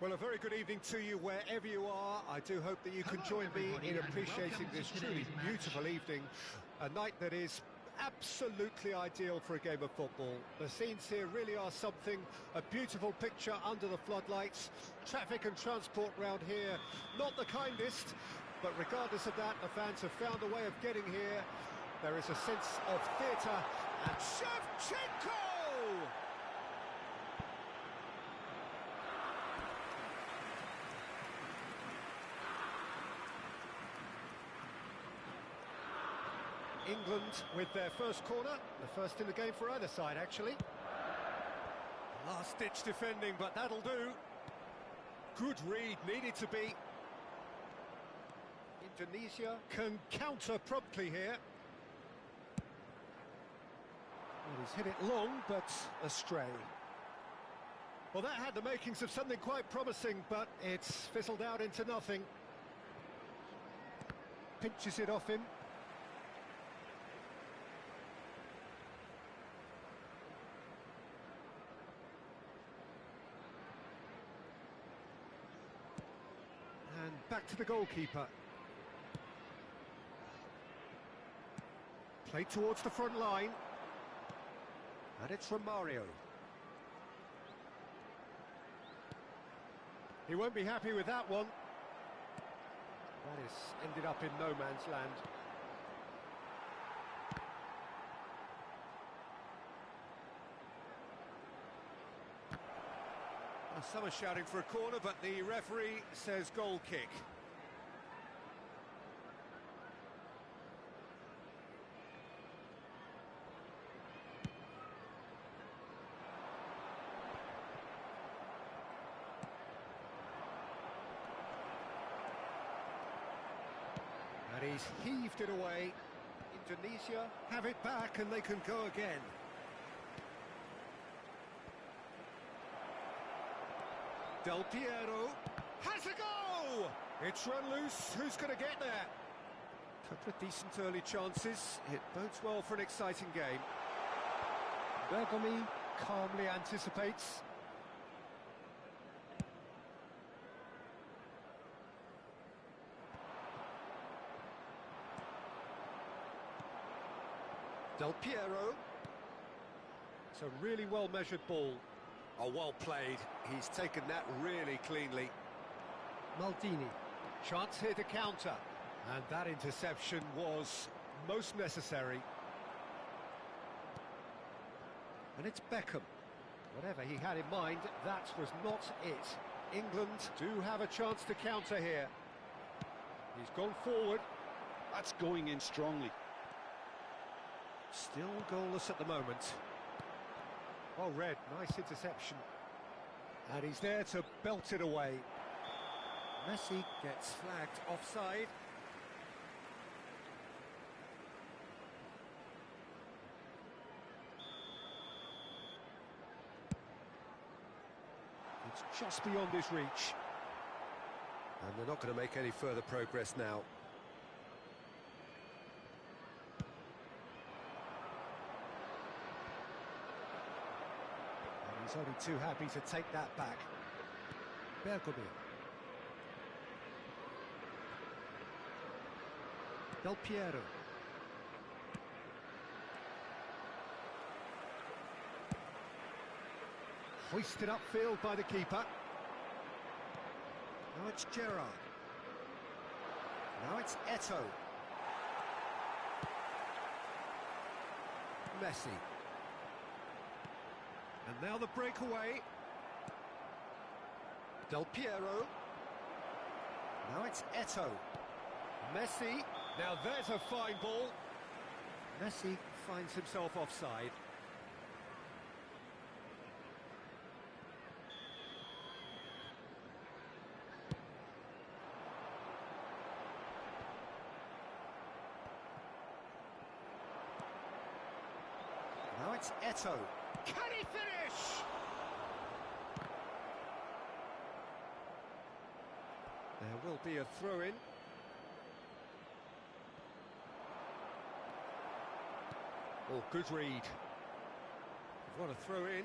Well, a very good evening to you wherever you are. I do hope that you can join me in appreciating this truly beautiful evening, a night that is absolutely ideal for a game of football. The scenes here really are something, a beautiful picture under the floodlights. Traffic and transport round here, not the kindest, but regardless of that, the fans have found a way of getting here. There is a sense of theatre, and Shevchenko! England with their first corner, the first in the game for either side, actually. Last-ditch defending, but that'll do. Good read, needed to be. Indonesia can counter promptly here. Well, he's hit it long, but astray. Well, that had the makings of something quite promising, but it's fizzled out into nothing. Pinches it off him. And back to the goalkeeper. Played towards the front line. And it's Romario. He won't be happy with that one. That has ended up in no man's land. Well, some are shouting for a corner, but the referee says goal kick. And he's heaved it away. Indonesia have it back and they can go again. Del Piero has a go! It's run loose, who's going to get there? Couple of decent early chances, it bodes well for an exciting game. Bergomi calmly anticipates. Del Piero. It's a really well-measured ball. Oh, well played. He's taken that really cleanly. Maldini. Chance here to counter. And that interception was most necessary. And it's Beckham. Whatever he had in mind, that was not it. England do have a chance to counter here. He's gone forward. That's going in strongly. Still goalless at the moment. Well read, nice interception. And he's there to belt it away. Messi gets flagged offside. It's just beyond his reach. And they're not going to make any further progress now. He's only too happy to take that back. Bergomi. Del Piero. Hoisted upfield by the keeper. Now it's Gerrard. Now it's Eto'o. Messi. And now the breakaway. Del Piero. Now it's Eto'o. Messi. Now there's a fine ball. Messi finds himself offside. Now it's Eto'o. Can he finish? There will be a throw-in. Oh, good read. What a throw-in.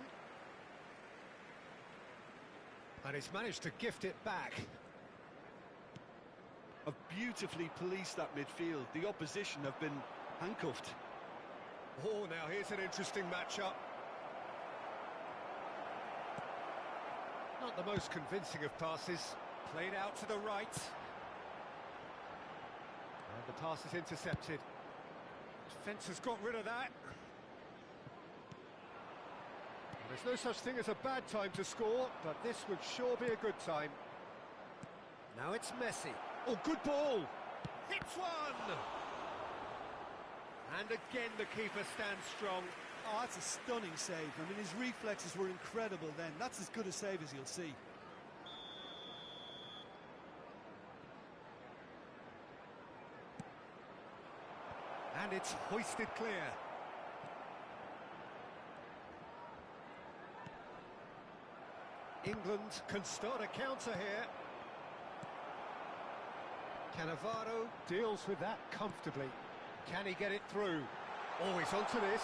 And he's managed to gift it back. Have beautifully policed that midfield. The opposition have been handcuffed. Oh, now here's an interesting matchup. Not the most convincing of passes. Played out to the right. And the pass is intercepted. Defence has got rid of that. There's no such thing as a bad time to score, but this would sure be a good time. Now it's Messi. Oh, good ball! Hits one! And again the keeper stands strong. Oh, that's a stunning save. I mean, his reflexes were incredible then. That's as good a save as you'll see. And it's hoisted clear. England can start a counter here. Cannavaro deals with that comfortably. Can he get it through? Always onto this.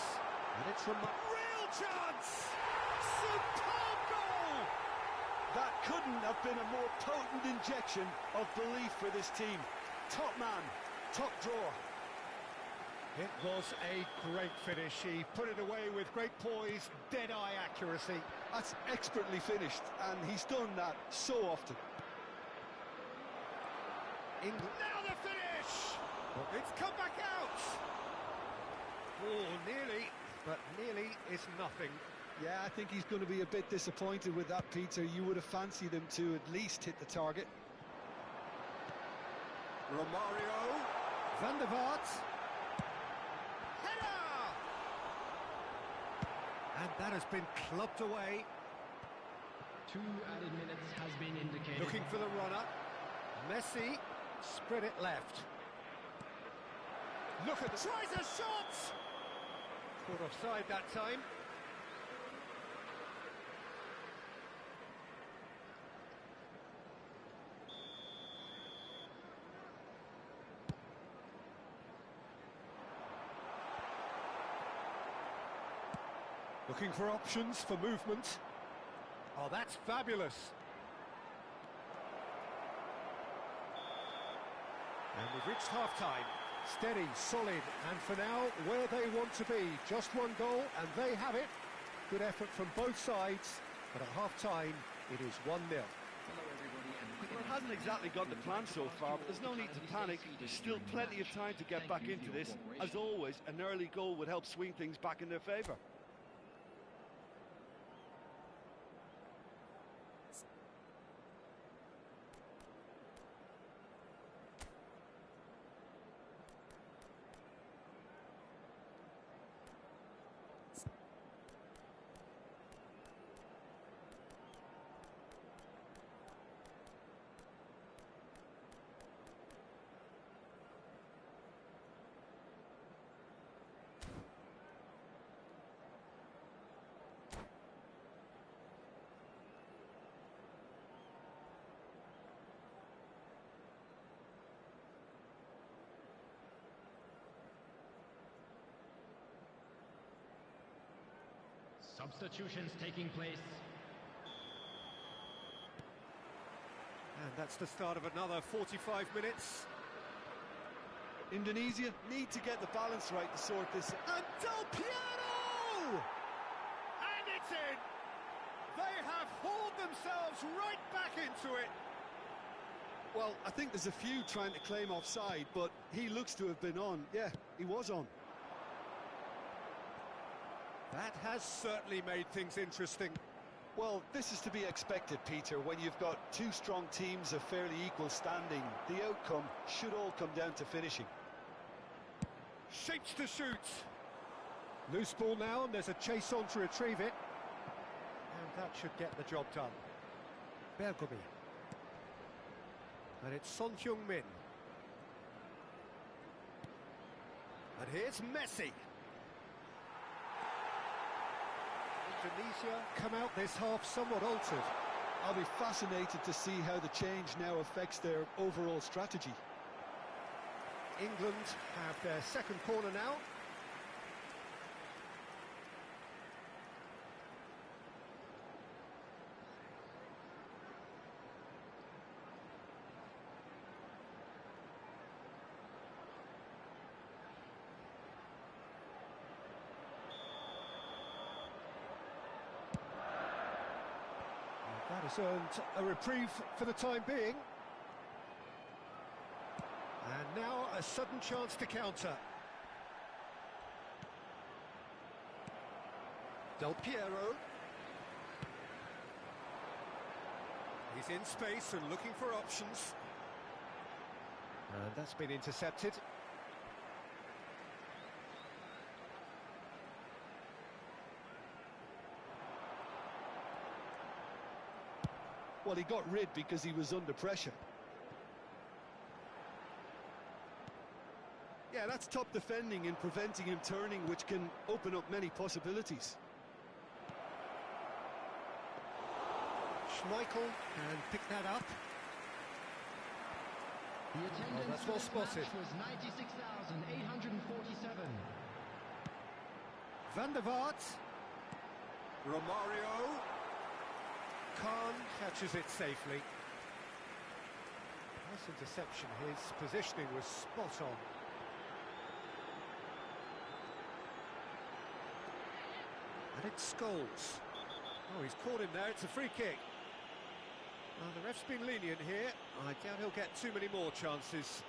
And it's from real chance! Superb goal! That couldn't have been a more potent injection of belief for this team. Top man, top draw. It was a great finish. He put it away with great poise, dead-eye accuracy. That's expertly finished, and he's done that so often. England. Now the finish! It's come back out! Oh, nearly, but nearly is nothing. Yeah, I think he's going to be a bit disappointed with that, Peter. You would have fancied him to at least hit the target. Romario. Van der Vaart. Header! And that has been clubbed away. 2 added minutes has been indicated. Looking for the runner. Messi. Spread it left. Look at the... Tries a shot! Caught offside that time. Looking for options for movement. Oh, that's fabulous. And we've reached half-time. Steady, solid, and for now, where they want to be. Just one goal, and they have it. Good effort from both sides, but at half-time, it is 1-0. Well, it hasn't exactly gone to plan so far, but there's no need to panic. There's still plenty of time to get back into this. As always, an early goal would help swing things back in their favour. Substitutions taking place. And that's the start of another 45 minutes. Indonesia need to get the balance right to sort this. And Del Piero! And it's in! They have hauled themselves right back into it. Well, I think there's a few trying to claim offside, but he looks to have been on. Yeah, he was on. That has certainly made things interesting. Well, this is to be expected, Peter, when you've got two strong teams of fairly equal standing. The outcome should all come down to finishing. Shapes to shoot. Loose ball now, and there's a chase on to retrieve it. And that should get the job done. Bergomi. And it's Son Heung-min. And here's Messi. Indonesia come out this half somewhat altered. I'll be fascinated to see how the change now affects their overall strategy. England have their second corner now. Has earned a reprieve for the time being. And now a sudden chance to counter. Del Piero. He's in space and looking for options. And that's been intercepted. Well, he got rid because he was under pressure. Yeah, that's top defending and preventing him turning, which can open up many possibilities. Schmeichel can pick that up. The attendance that's well for this spotted. match was 96,847. Van der Vaart. Romario. Khan catches it safely. Nice interception. His positioning was spot on. And it's Scholes. Oh, he's caught him there. It's a free kick. Well, the ref's been lenient here. I doubt he'll get too many more chances.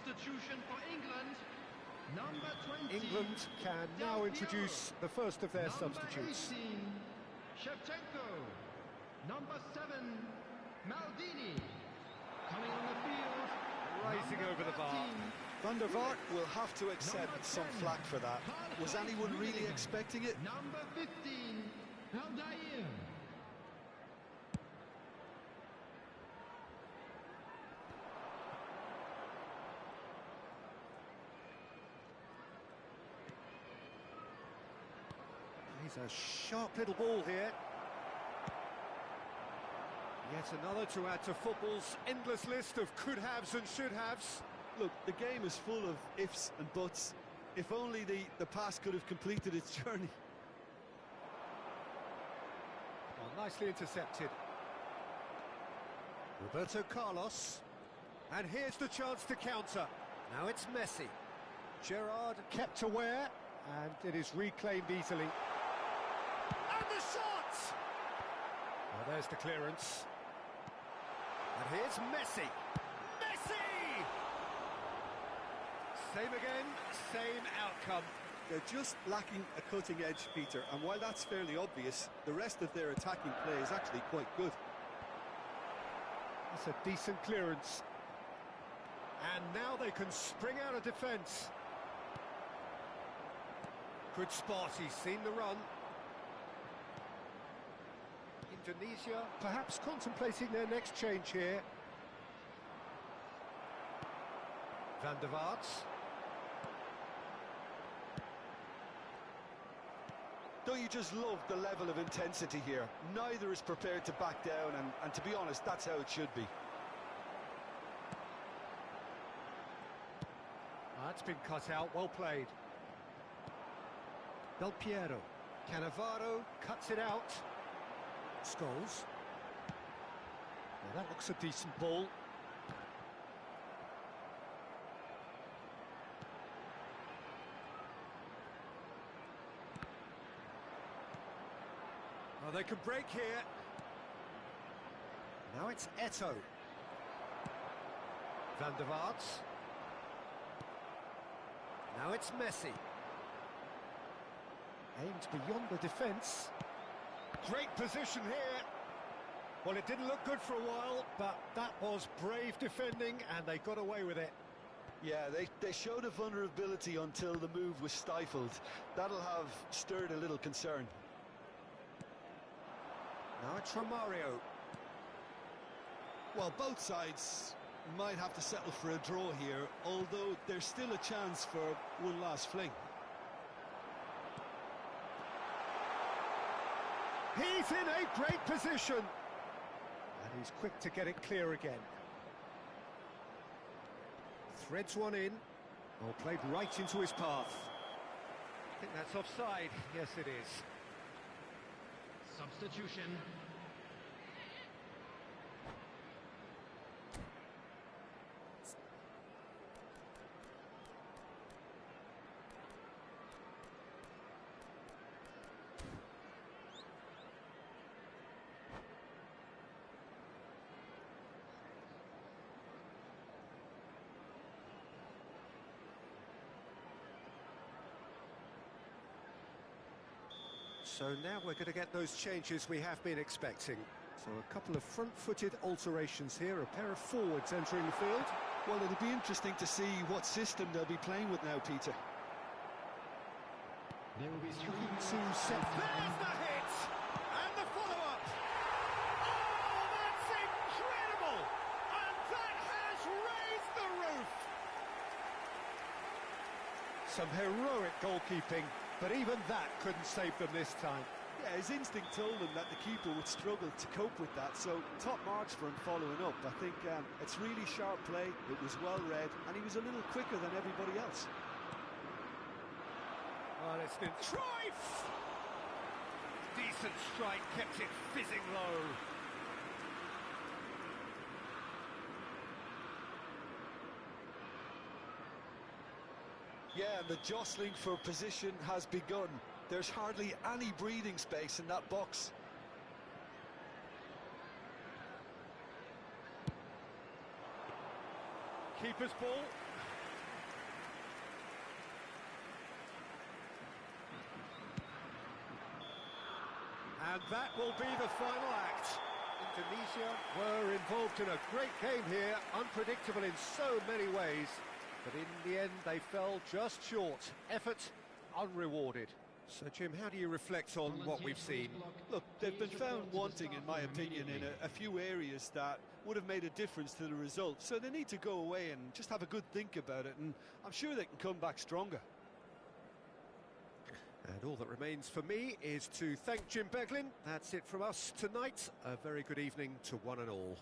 Substitution for England, number 20. England can now introduce the first of their substitutes. Number 18, Shevchenko. Number 7, Maldini. Coming on the field, Rising number over the bar. 13, Van der Vaart will have to accept Number some 10, flack for that. Was anyone really expecting it? Number 15, Aldair. He's a sharp little ball here. Yet another to add to football's endless list of could-haves and should-haves. Look, the game is full of ifs and buts. If only the pass could have completed its journey. Oh, nicely intercepted. Roberto Carlos. And here's the chance to counter. Now it's Messi. Gerrard kept aware, and it is reclaimed easily. And the shot! Well, there's the clearance. And here's Messi. Messi! Same again, same outcome. They're just lacking a cutting edge, Peter, and while that's fairly obvious, the rest of their attacking play is actually quite good. That's a decent clearance. And now they can spring out of defence. Good spot, he's seen the run. Indonesia perhaps contemplating their next change here. Van der Vaart. Don't you just love the level of intensity here? Neither is prepared to back down, and to be honest, that's how it should be. That's been cut out, well played. Del Piero. Cannavaro cuts it out. Scholes. Well, that looks a decent ball. Oh, they can break here. Now it's Eto'o. Van der Vaart. Now it's Messi. Aimed beyond the defence. Great position here. Well, it didn't look good for a while, but that was brave defending, and they got away with it. Yeah, they showed a vulnerability until the move was stifled. That'll have stirred a little concern. Now it's Romario. Well, both sides might have to settle for a draw here, although there's still a chance for one last fling. He's in a great position. And he's quick to get it clear again. Threads one in. Oh, played right into his path. I think that's offside. Yes, it is. Substitution. So now we're going to get those changes we have been expecting. So a couple of front-footed alterations here, a pair of forwards entering the field. Well, it'll be interesting to see what system they'll be playing with now, Peter. There will be Looking to set... There's the hit! And the follow-up! Oh, that's incredible! And that has raised the roof! Some heroic goalkeeping, but even that couldn't save them this time. Yeah, his instinct told him that the keeper would struggle to cope with that, so top marks for him following up. I think it's really sharp play, it was well read, and he was a little quicker than everybody else. Well, it's been... Cruyff! Decent strike, kept it fizzing low. Yeah, and the jostling for position has begun. There's hardly any breathing space in that box. Keeper's ball. And that will be the final act. Indonesia were involved in a great game here, unpredictable in so many ways. But in the end, they fell just short. Effort unrewarded. So, Jim, how do you reflect on what we've seen? Look, they've been found wanting, in my opinion, in a few areas that would have made a difference to the result. So they need to go away and just have a good think about it, and I'm sure they can come back stronger. And all that remains for me is to thank Jim Beglin. That's it from us tonight. A very good evening to one and all.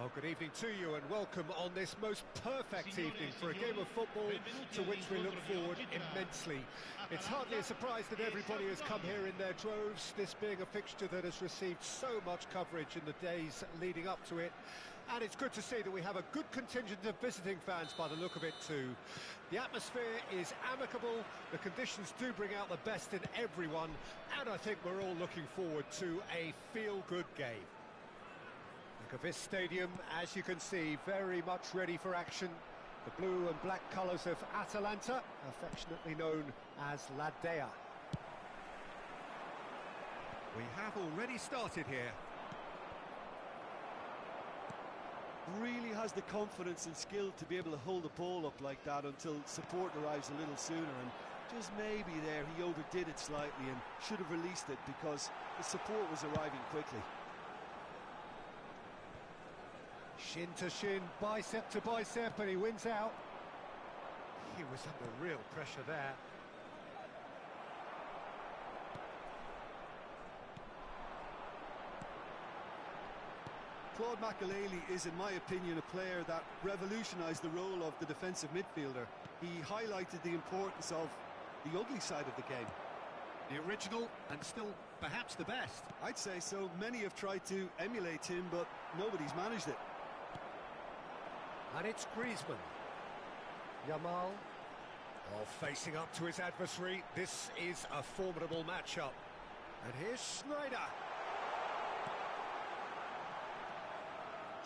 Well, good evening to you and welcome on this most perfect evening for a game of football to which we look forward immensely. It's hardly a surprise that everybody has come here in their droves, this being a fixture that has received so much coverage in the days leading up to it. And it's good to see that we have a good contingent of visiting fans by the look of it too. The atmosphere is amicable, the conditions do bring out the best in everyone, and I think we're all looking forward to a feel-good game. Look at this stadium, as you can see, very much ready for action. The blue and black colours of Atalanta, affectionately known as La Dea. We have already started here. really has the confidence and skill to be able to hold the ball up like that until support arrives a little sooner, and just maybe there he overdid it slightly and should have released it because the support was arriving quickly. Shin to shin, bicep to bicep, and he wins out. He was under real pressure there. Claude Makelele is, in my opinion, a player that revolutionised the role of the defensive midfielder. He highlighted the importance of the ugly side of the game. The original, and still perhaps the best. I'd say so. Many have tried to emulate him, but nobody's managed it. And it's Griezmann. Yamal. Oh, facing up to his adversary. This is a formidable matchup. And here's Sneijder.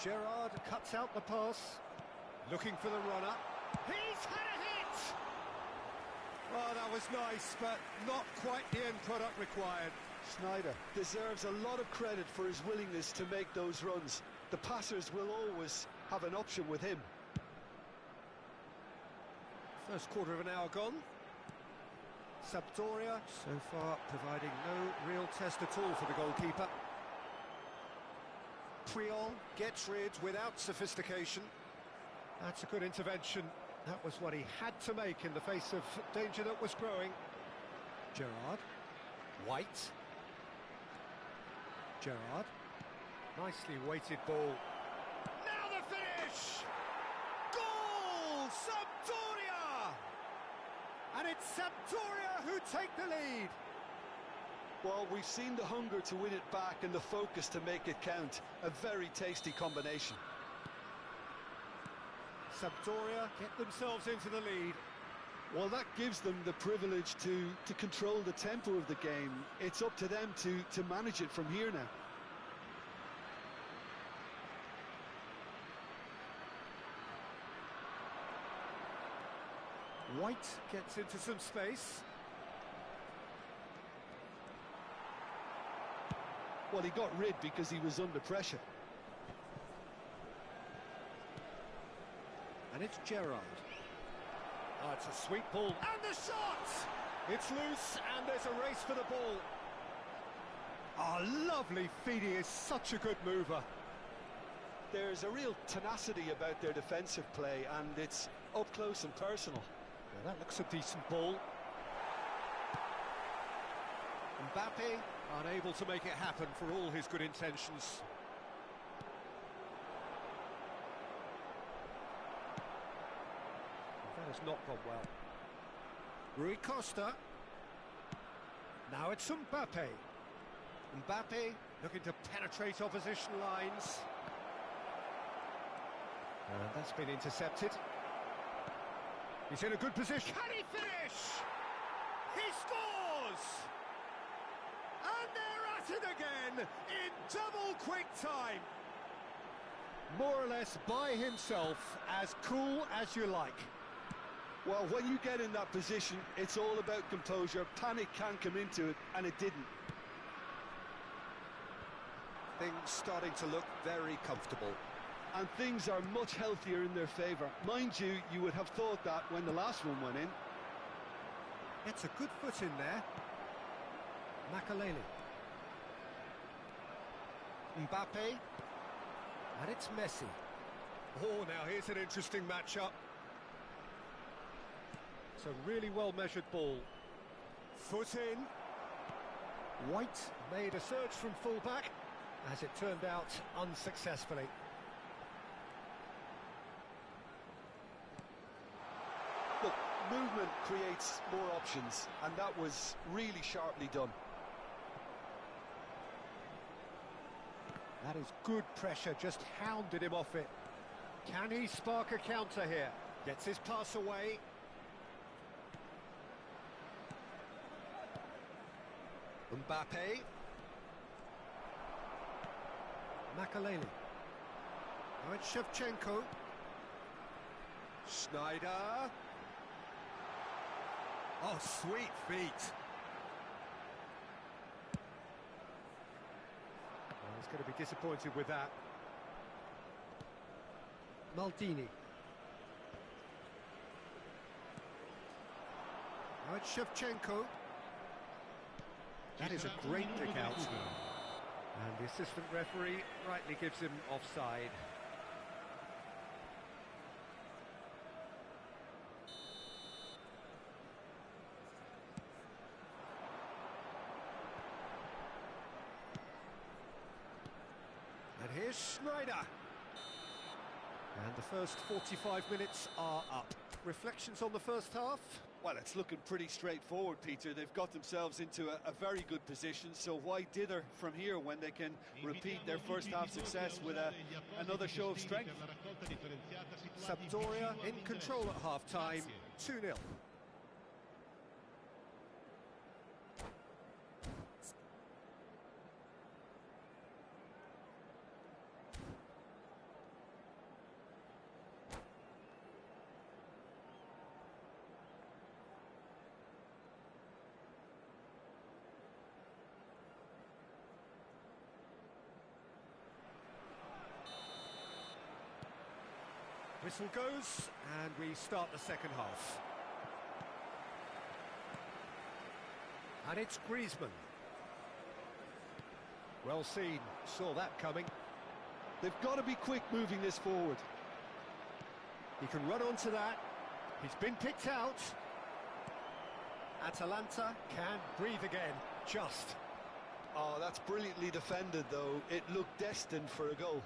Gerrard cuts out the pass, looking for the runner. He's had a hit! Oh, that was nice, but not quite the end product required. Sneijder deserves a lot of credit for his willingness to make those runs. The passers will always have an option with him. First quarter of an hour gone. Sampdoria so far providing no real test at all for the goalkeeper. Puyol gets rid without sophistication. That's a good intervention. That was what he had to make in the face of danger that was growing. Gerrard. White. Gerrard. Nicely weighted ball. Now the finish! Goal! Sampdoria! And it's Sampdoria who take the lead. Well, we've seen the hunger to win it back and the focus to make it count. A very tasty combination. Sampdoria get themselves into the lead. Well, that gives them the privilege to control the tempo of the game. It's up to them to manage it from here now. White gets into some space. Well, he got rid because he was under pressure. And it's Gerrard. Oh, it's a sweet ball. And the shot! It's loose, and there's a race for the ball. Oh, lovely feed. He is such a good mover. There's a real tenacity about their defensive play, and it's up close and personal. Yeah, that looks a decent ball. Mbappe unable to make it happen for all his good intentions. That has not gone well. Rui Costa. Now it's Mbappe. Mbappe looking to penetrate opposition lines. And that's been intercepted. He's in a good position. Can he finish? He scores! And they're at it again in double quick time. More or less by himself, as cool as you like. Well, when you get in that position, it's all about composure. Panic can come into it, and it didn't. Things starting to look very comfortable. And things are much healthier in their favour. Mind you, you would have thought that when the last one went in. It's a good foot in there. Makelele. Mbappe. And it's Messi. Oh, now here's an interesting matchup. It's a really well-measured ball. Foot in. White made a surge from full-back, as it turned out unsuccessfully. Look, movement creates more options, and that was really sharply done. That is good pressure, just hounded him off it. Can he spark a counter here? Gets his pass away. Mbappe. Makelele. Now it's Shevchenko. Sneijder. Oh, sweet feet. Well, he's going to be disappointed with that. Maldini. Now it's Shevchenko. That is a great pick out. And the assistant referee rightly gives him offside. And here's Schneider. And the first 45 minutes are up. Reflections on the first half? Well, it's looking pretty straightforward, Peter. They've got themselves into a very good position, so why dither from here when they can repeat their first half success with another show of strength? Sampdoria in control at half-time, 2-0. Whistle goes, and we start the second half. And it's Griezmann. Well seen, saw that coming. They've got to be quick moving this forward. He can run onto that. He's been picked out. Atalanta can breathe again, just. Oh, that's brilliantly defended, though. It looked destined for a goal.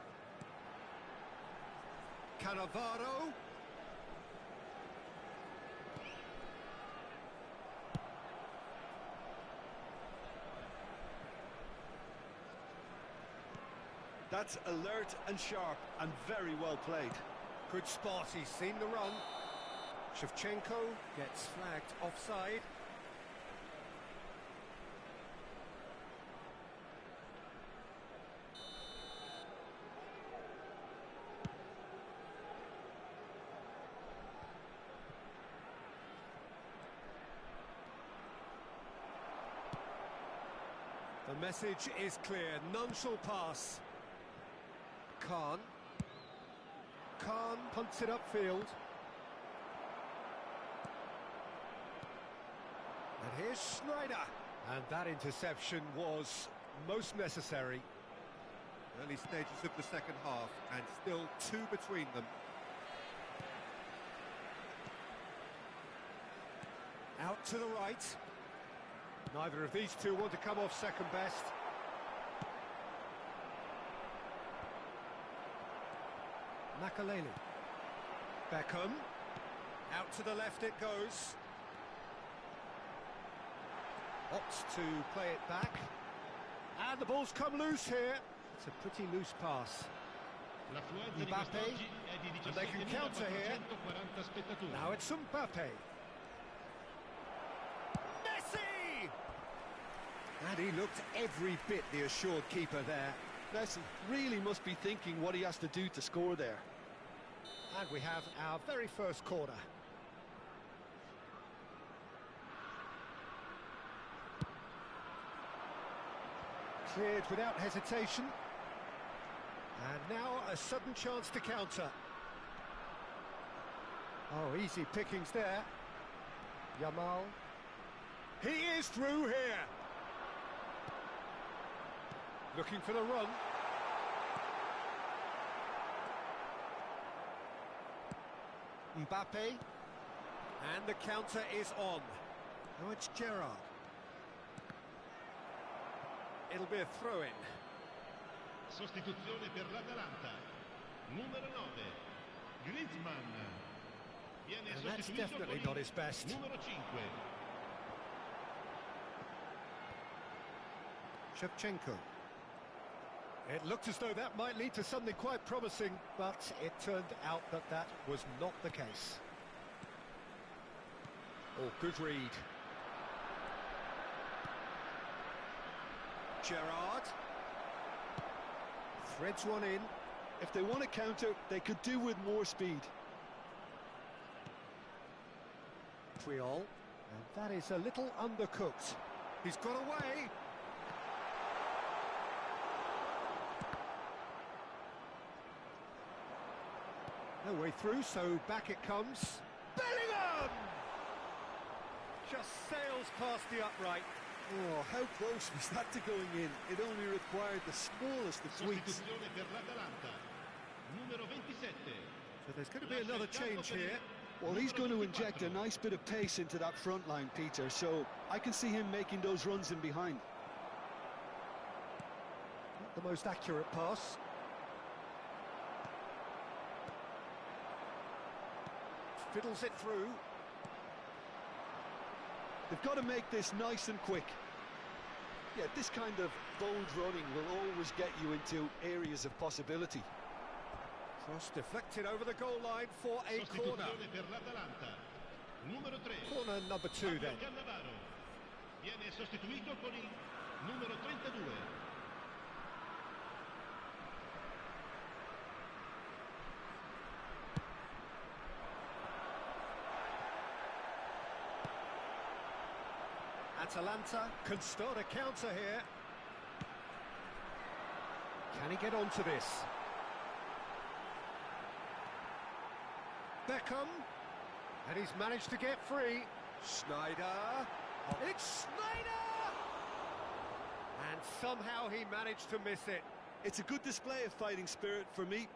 Cannavaro. That's alert and sharp and very well played. Good spot, he's seen the run. Shevchenko gets flagged offside. The message is clear, none shall pass. Khan punts it upfield. And here's Schneider. And that interception was most necessary. Early stages of the second half, and still two between them. Out to the right. Neither of these two want to come off second best. Makaleli. Beckham. Out to the left it goes. Opts to play it back. And the ball's come loose here. It's a pretty loose pass. Mbappe. And they can counter here. Now it's Mbappe. Messi! And he looked every bit the assured keeper there. Messi really must be thinking what he has to do to score there. And we have our very first corner. Cleared without hesitation. And now a sudden chance to counter. Oh, easy pickings there. Yamal. He is through here. Looking for the run. Mbappe. And the counter is on. Now it's Gerrard. It'll be a throw-in. Sostituzione per l'Atalanta. Numero 9. Griezmann. And that's definitely not his best. Numero 5. Shevchenko. It looked as though that might lead to something quite promising, but it turned out that that was not the case. Oh, good read. Gerrard. Threads one in. If they want to counter, they could do with more speed. Triol. And that is a little undercooked. He's got away. No way through, so back it comes. Bellingham! Just sails past the upright. Oh, how close was that to going in? It only required the smallest of tweaks. Sostituzione per l'Atalanta. Numero 27. So there's going to be another change here. Well, he's going to inject a nice bit of pace into that front line, Peter, so I can see him making those runs in behind. Not the most accurate pass. Fiddles it through. They've got to make this nice and quick. Yeah, this kind of bold running will always get you into areas of possibility. Cross deflected over the goal line for a corner. Sostituzione per l'Atalanta. Numero 3. Corner number 2 then. Fabio Cannavaro. Viene sostituito con il numero 32. Atalanta can start a counter here. Can he get onto this? Beckham, and he's managed to get free. Schneider, it's Schneider! And somehow he managed to miss it. It's a good display of fighting spirit for me.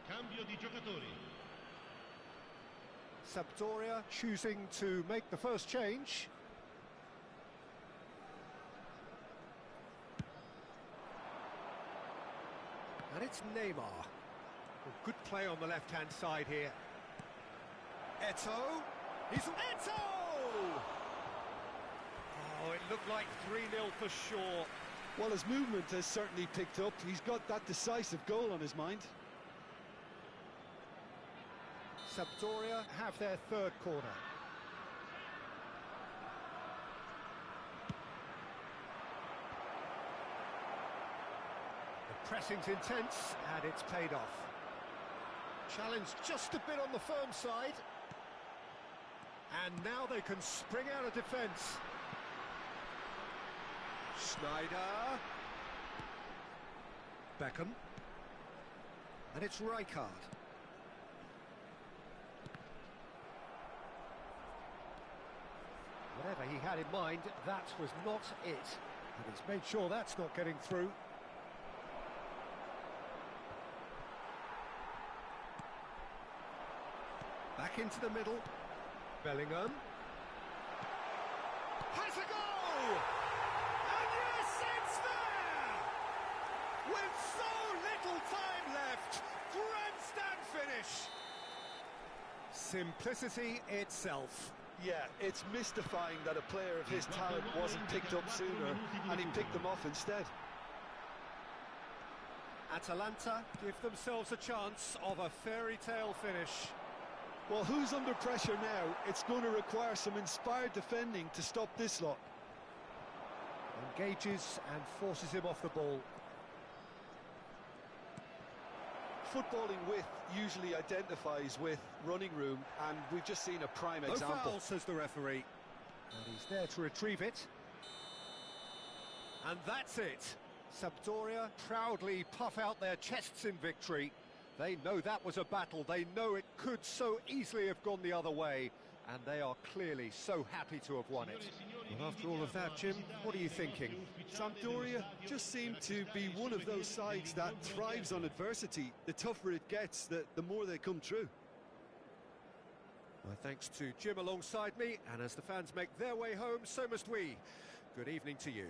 Cambio di giocatori. Sampdoria choosing to make the first change. And it's Neymar. Well, good play on the left-hand side here. Eto'o. He's Eto'o! Oh, it looked like 3-0 for sure. Well, his movement has certainly picked up. He's got that decisive goal on his mind. Sampdoria have their third corner. The pressing's intense, and it's paid off. Challenge just a bit on the firm side. And now they can spring out of defence. Schneider. Beckham. And it's Rijkaard. Whatever he had in mind, that was not it. And he's made sure that's not getting through. Back into the middle. Bellingham. Has a goal! And yes, it's there! With so little time left, grandstand finish. Simplicity itself. Yeah, it's mystifying that a player of his talent wasn't picked up sooner, and he picked them off instead. Atalanta give themselves a chance of a fairy tale finish. Well, who's under pressure now? It's going to require some inspired defending to stop this lot. Engages and forces him off the ball. footballing width usually identifies with running room, and we've just seen a prime No example. foul, says the referee. And he's there to retrieve it. And that's it. Sampdoria proudly puff out their chests in victory. They know that was a battle. They know it could so easily have gone the other way. And they are clearly so happy to have won it. Well, after all of that, Jim, what are you thinking? Sampdoria just seem to be one of those sides that thrives on adversity. The tougher it gets, the more they come through. Well, thanks to Jim alongside me, and as the fans make their way home, so must we. Good evening to you.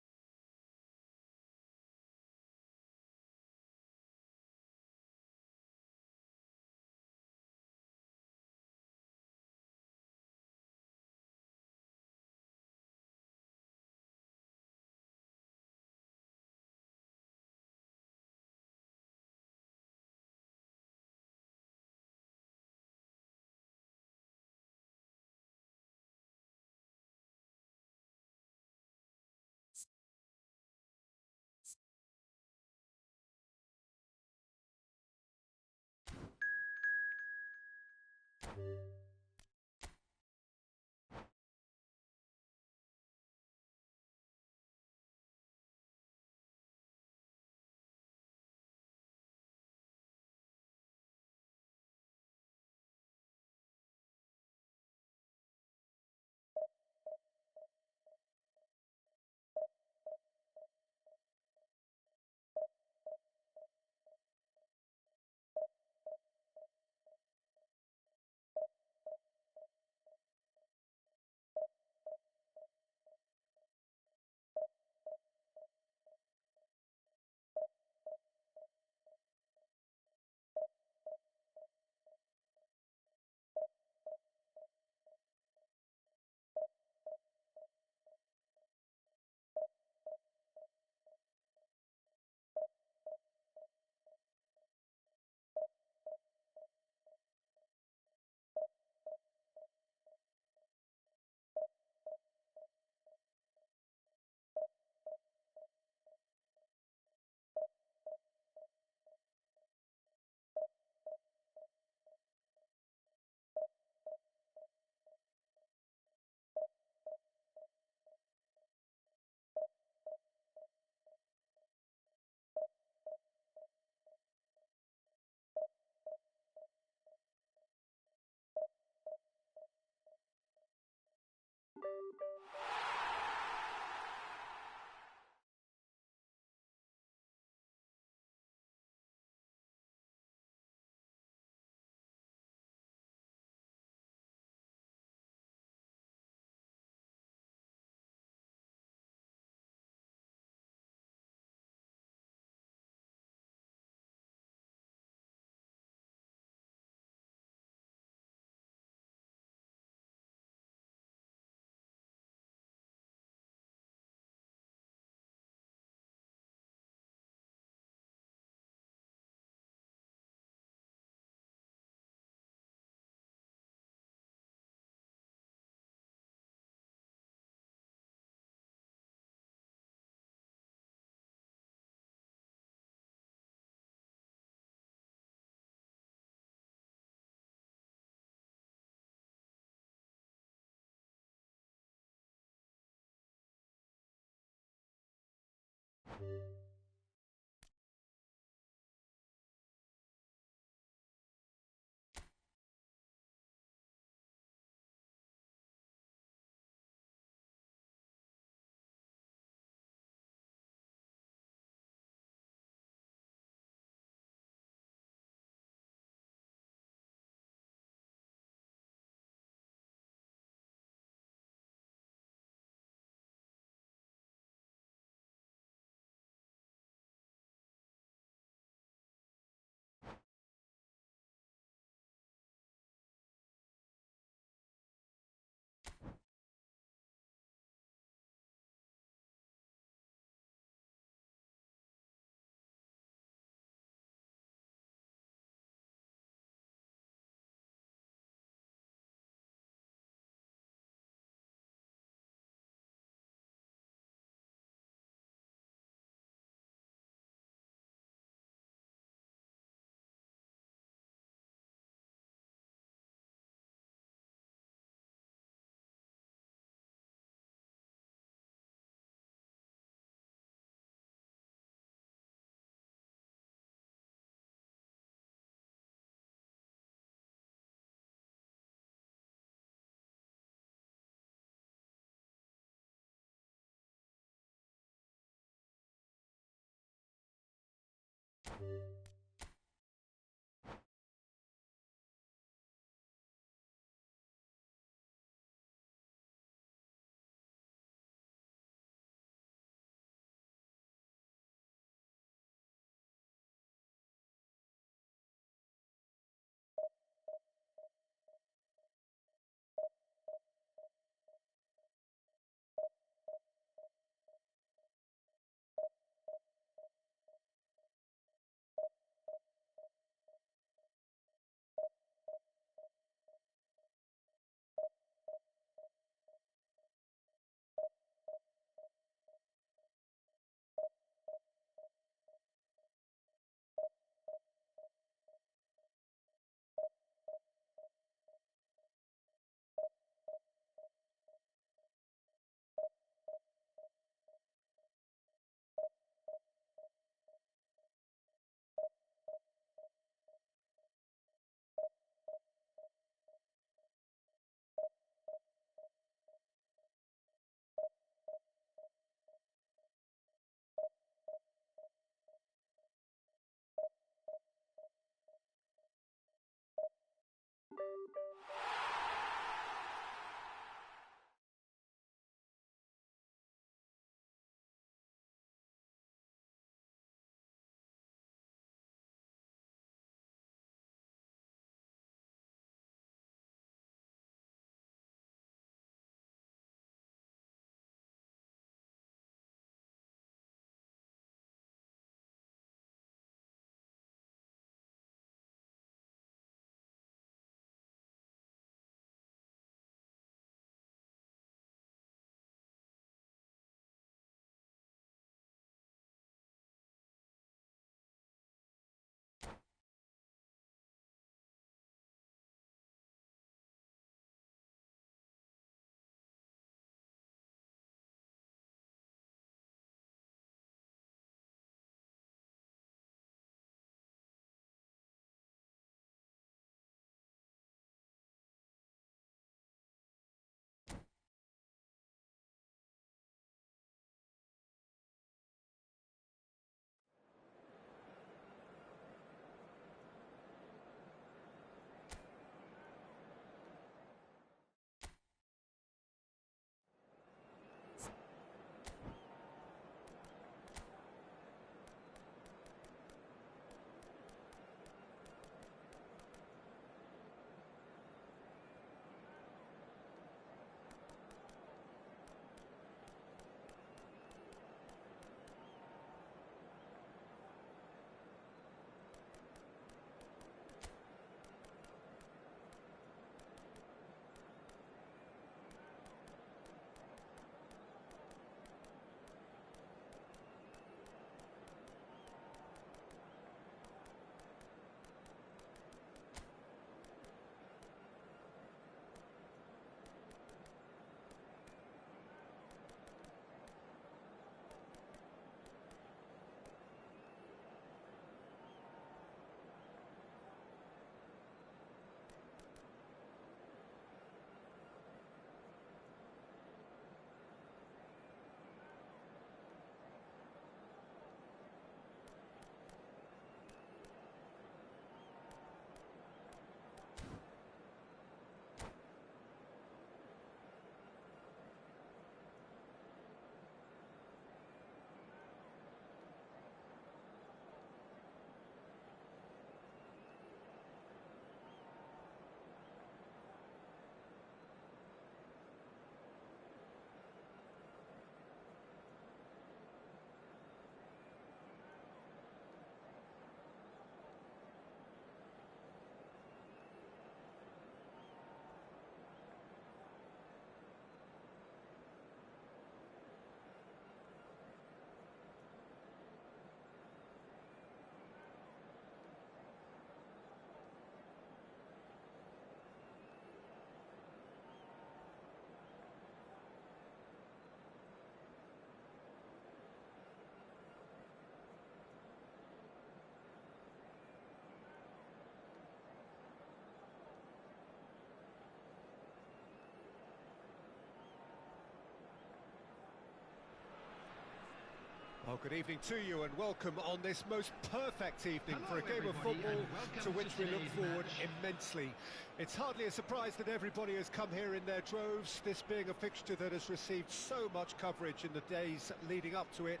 Oh, good evening to you and welcome on this most perfect evening for a game of everybody, football and welcome to which to we look today's forward match. immensely. It's hardly a surprise that everybody has come here in their droves, this being a fixture that has received so much coverage in the days leading up to it.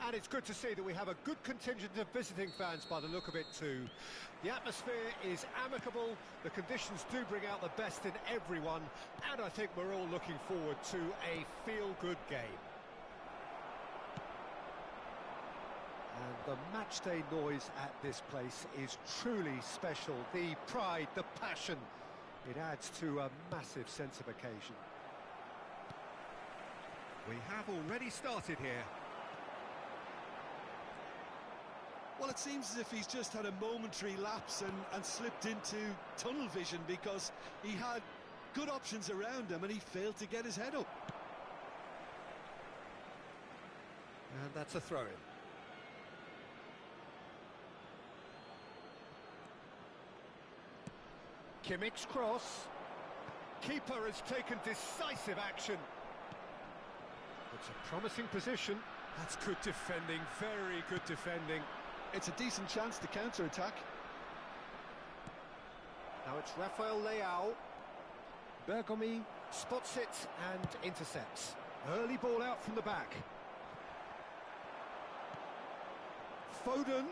And it's good to see that we have a good contingent of visiting fans by the look of it too. The atmosphere is amicable, the conditions do bring out the best in everyone, and I think we're all looking forward to a feel-good game. And the matchday noise at this place is truly special. The pride, the passion, it adds to a massive sense of occasion. We have already started here. Well, it seems as if he's just had a momentary lapse and slipped into tunnel vision, because he had good options around him and he failed to get his head up. And that's a throw-in. Kimmich's cross. Keeper has taken decisive action. It's a promising position. That's good defending, very good defending. It's a decent chance to counter-attack. Now it's Rafael Leao. Bergomi spots it and intercepts. Early ball out from the back. Foden.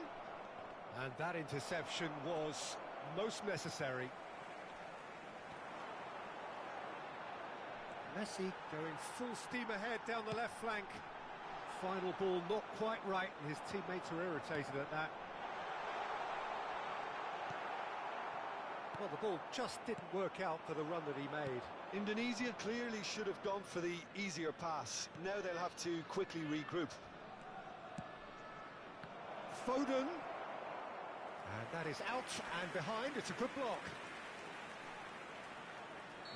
And that interception was most necessary. Messi going full steam ahead down the left flank. Final ball not quite right, and his teammates are irritated at that. Well, the ball just didn't work out for the run that he made. Indonesia clearly should have gone for the easier pass. Now they'll have to quickly regroup. Foden. And that is out and behind. It's a good block.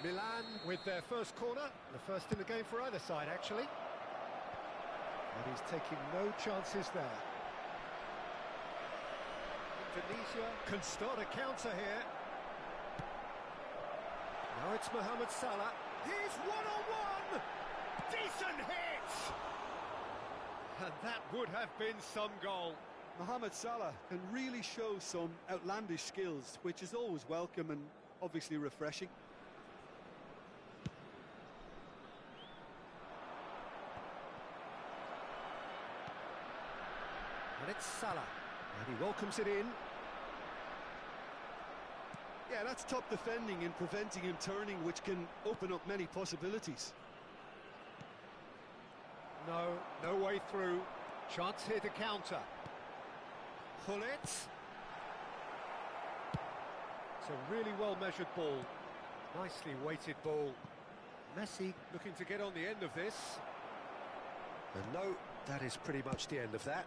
Milan with their first corner, the first in the game for either side, actually. And he's taking no chances there. Indonesia can start a counter here. Now it's Mohamed Salah. He's one-on-one! Decent hit! And that would have been some goal. Mohamed Salah can really show some outlandish skills, which is always welcome and obviously refreshing. And it's Salah, and he welcomes it in. Yeah, that's top defending and preventing him turning, which can open up many possibilities. No way through. Chance here to counter. Hullet. It's a really well-measured ball. Nicely weighted ball. Messi looking to get on the end of this. And no, that is pretty much the end of that.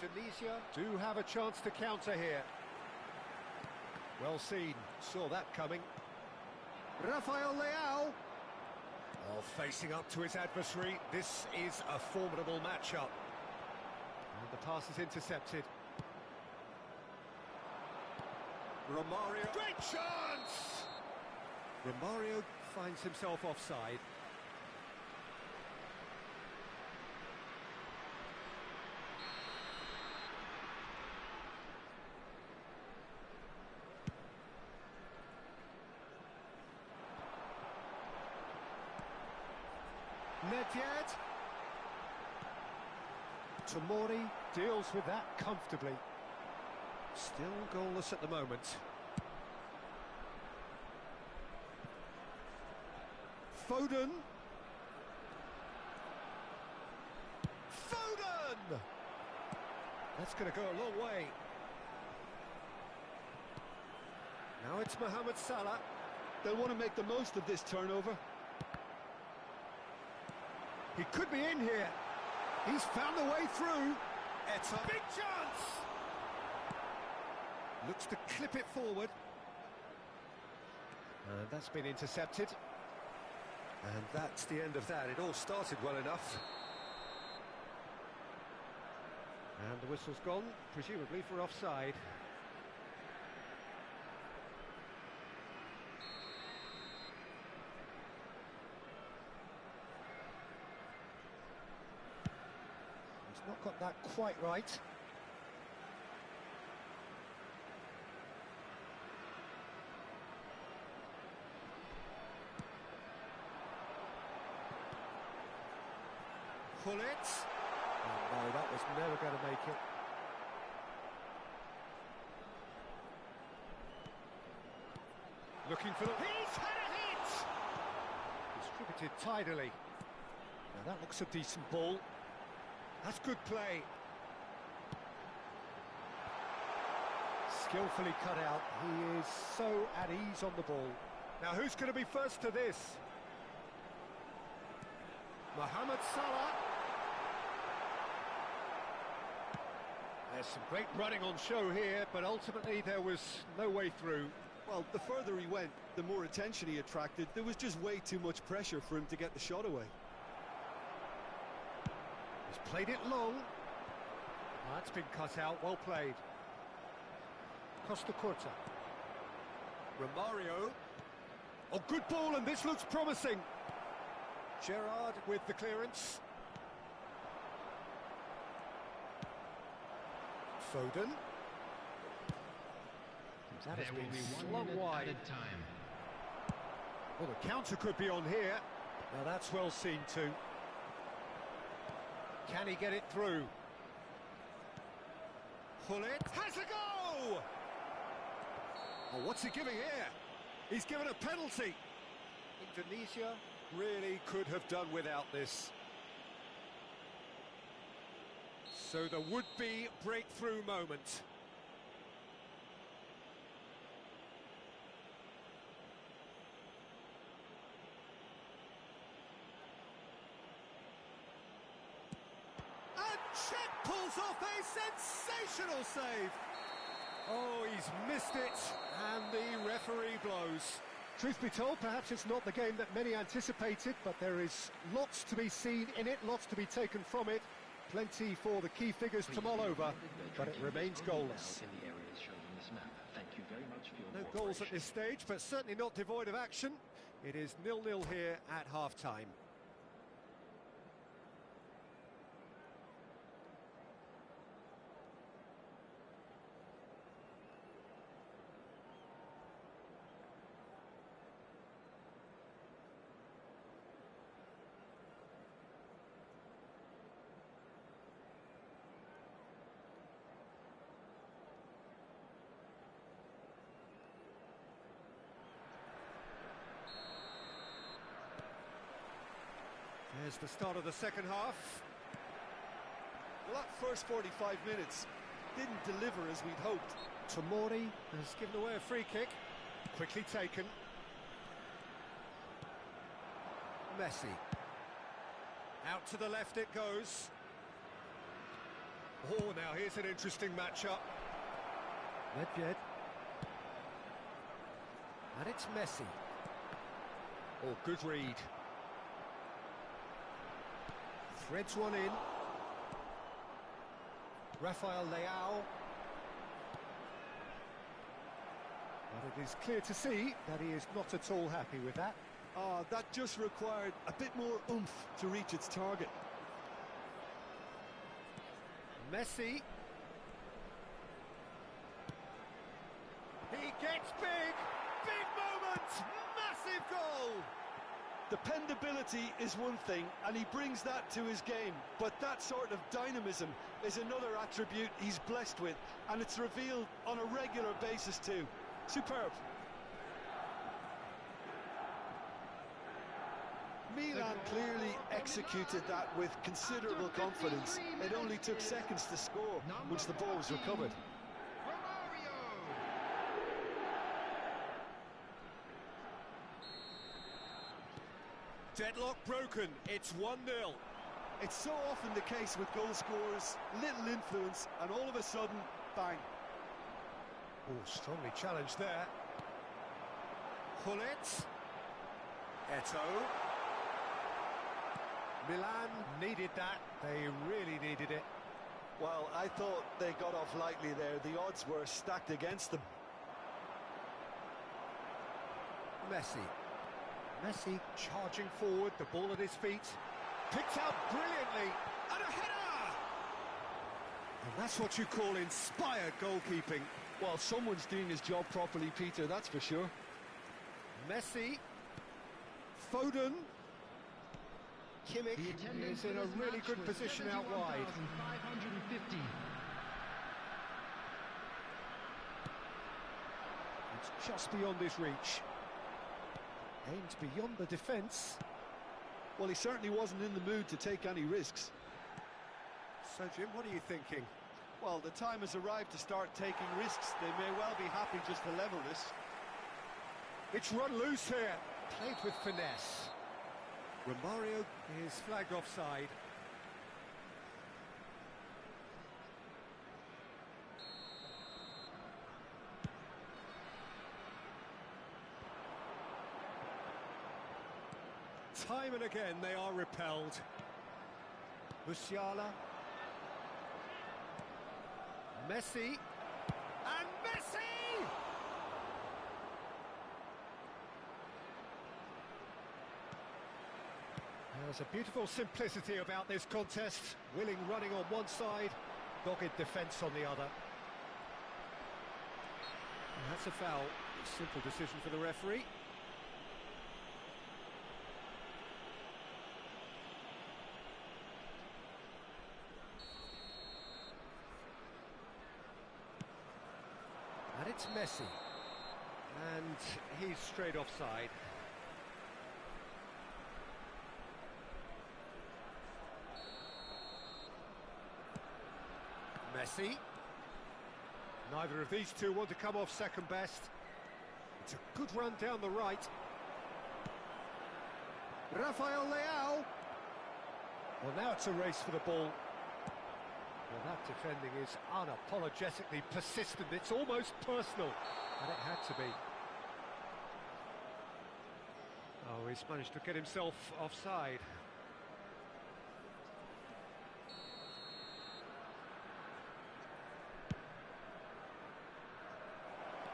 Indonesia do have a chance to counter here. Well seen, saw that coming. Rafael Leao. Oh, facing up to his adversary. This is a formidable matchup. And the pass is intercepted. Romario. Great chance! Romario finds himself offside. Nedved. Tomori deals with that comfortably. Still goalless at the moment. Foden. Foden! That's going to go a long way. Now it's Mohamed Salah. They'll want to make the most of this turnover. He could be in here. He's found a way through. It's a big chance. Looks to clip it forward. And that's been intercepted. And that's the end of that. It all started well enough. And the whistle's gone, presumably for offside. got that quite right. Pull it. Oh, no, that was never going to make it. Looking for the... He's had a hit! Distributed tidily. Now that looks a decent ball. That's good play. Skillfully cut out. He is so at ease on the ball. Now who's going to be first to this? Mohamed Salah. There's some great running on show here, but ultimately there was no way through. Well, the further he went, the more attention he attracted. There was just way too much pressure for him to get the shot away. He's played it long. That's been cut out, well played. Costa Curta. Romario. Oh, good ball, and this looks promising. Gerrard with the clearance. Foden. That has been slung wide. Well, the counter could be on here. Now that's well seen too. Can he get it through? Pull it. Has a go! Oh, what's he giving here? He's given a penalty. Indonesia really could have done without this. So the would-be breakthrough moment. Cech pulls off a sensational save. Oh, he's missed it, and the referee blows. Truth be told, perhaps it's not the game that many anticipated, but there is lots to be seen in it, lots to be taken from it. Plenty for the key figures to mull over, but it remains goalless. No goals at this stage, but certainly not devoid of action. It is 0-0 here at half-time. There's the start of the second half. Well, that first 45 minutes didn't deliver as we'd hoped. Tomori has given away a free kick. Quickly taken. Messi. Out to the left it goes. Oh, now here's an interesting matchup. Nedved. And it's Messi. Oh, good read. Threads one in. Rafael Leao. But it is clear to see that he is not at all happy with that. That just required a bit more oomph to reach its target. Messi. He gets big! Big moment! Massive goal! Dependability is one thing, and he brings that to his game, but that sort of dynamism is another attribute he's blessed with, and it's revealed on a regular basis too. Superb. Milan clearly executed that with considerable confidence. It only took seconds to score once the ball was recovered. Deadlock broken, it's 1-0. It's so often the case with goal scorers, little influence, and all of a sudden, bang. Oh, strongly challenged there. Pull it. Eto'o. Milan needed that, they really needed it. Well, I thought they got off lightly there. The odds were stacked against them. Messi. Messi charging forward, the ball at his feet. Picked out brilliantly, and a header! And that's what you call inspired goalkeeping. Well, someone's doing his job properly, Peter, that's for sure. Messi. Foden. Kimmich is in a really good position out wide. 550. It's just beyond his reach. Aimed beyond the defence. Well, he certainly wasn't in the mood to take any risks. So, Jim, what are you thinking? Well, the time has arrived to start taking risks. They may well be happy just to level this. It's run loose here. Played with finesse. Romario is flagged offside. Time and again they are repelled. Musiala. Messi. And Messi! There's a beautiful simplicity about this contest. Willing running on one side, dogged defence on the other. And that's a foul. Simple decision for the referee. And it's Messi. And he's straight offside. Messi. Neither of these two want to come off second best. It's a good run down the right. Rafael Leao. Well, now it's a race for the ball. Well, that defending is unapologetically persistent. It's almost personal. And it had to be. Oh, he's managed to get himself offside.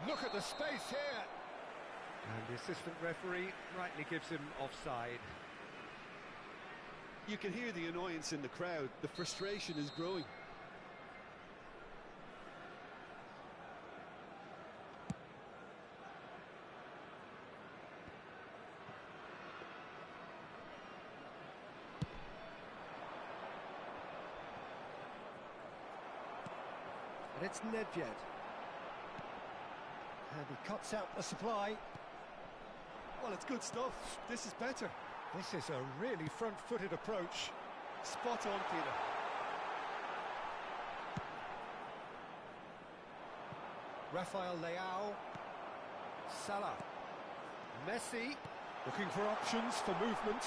Look at the space here. And the assistant referee rightly gives him offside. You can hear the annoyance in the crowd. The frustration is growing. And it's Nedved. And he cuts out the supply. Well, it's good stuff. This is better. This is a really front-footed approach. Spot on, Peter. Rafael Leao. Salah. Messi. Looking for options for movement.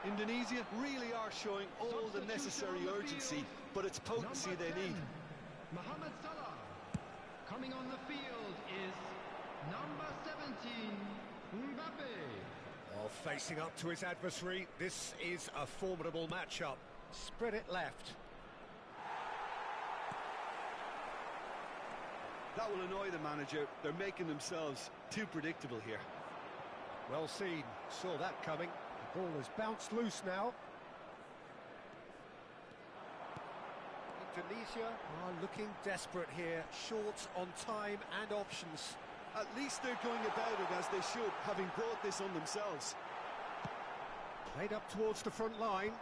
Indonesia really are showing all the necessary urgency, but it's potency they need. Mohamed Salah. Coming on the field is number 17, Mbappe. Well, facing up to his adversary, this is a formidable matchup. Spread it left. That will annoy the manager. They're making themselves too predictable here. Well seen. Saw that coming. The ball has bounced loose now. Indonesia are looking desperate here. Short on time and options. At least they're going about it as they should, having brought this on themselves. Played up towards the front line.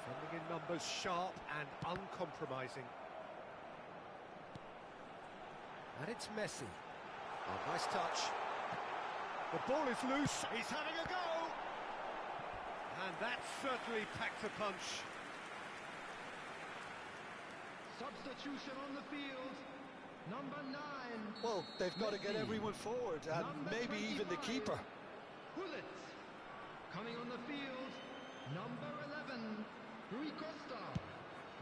Defending in numbers, sharp and uncompromising. And it's Messi. Oh, nice touch. The ball is loose. He's having a go. And that certainly packed a punch. Substitution on the field, number 9. Well, they've got to get Messi. everyone forward, and Number maybe even the 25. keeper. Gullit. Coming on the field, number 11, Rui Costa.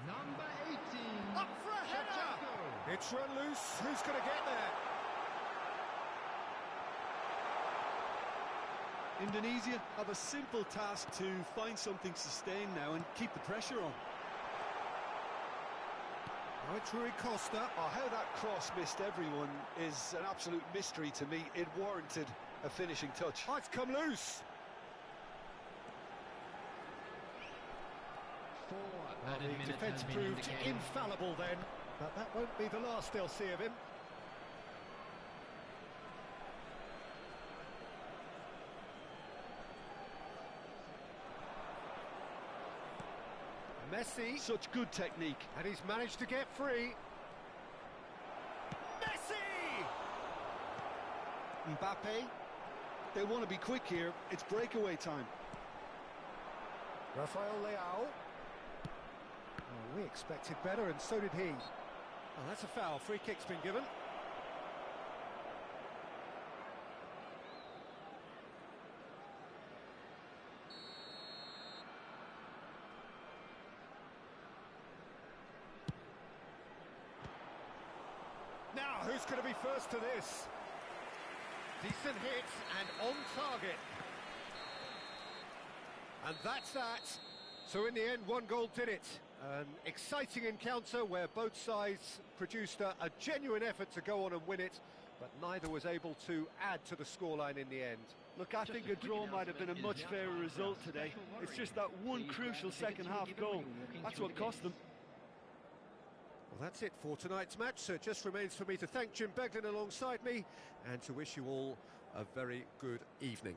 Number 18, Up for a header! Shevchenko. It's run loose. Who's going to get there? Indonesia have a simple task to find something sustained now and keep the pressure on. Now it's Rui Costa. Oh, how that cross missed everyone is an absolute mystery to me. It warranted a finishing touch. Oh, it's come loose. added minute Defence has been proved indicated. infallible then, but that won't be the last they'll see of him. Messi, Such good technique. and he's managed to get free. Messi! Mbappe, They want to be quick here. It's breakaway time. Rafael Leao. Oh, we expected better, and so did he. Oh, that's a foul. Free kick's been given. Now, who's going to be first to this? Decent hit and on target. And that's that. So in the end, one goal did it. An exciting encounter where both sides produced a genuine effort to go on and win it, but neither was able to add to the scoreline in the end. Look, I think a draw might have been a much fairer result today. It's just that one crucial second-half goal. That's what cost them. Well, that's it for tonight's match. So it just remains for me to thank Jim Beglin alongside me and to wish you all a very good evening.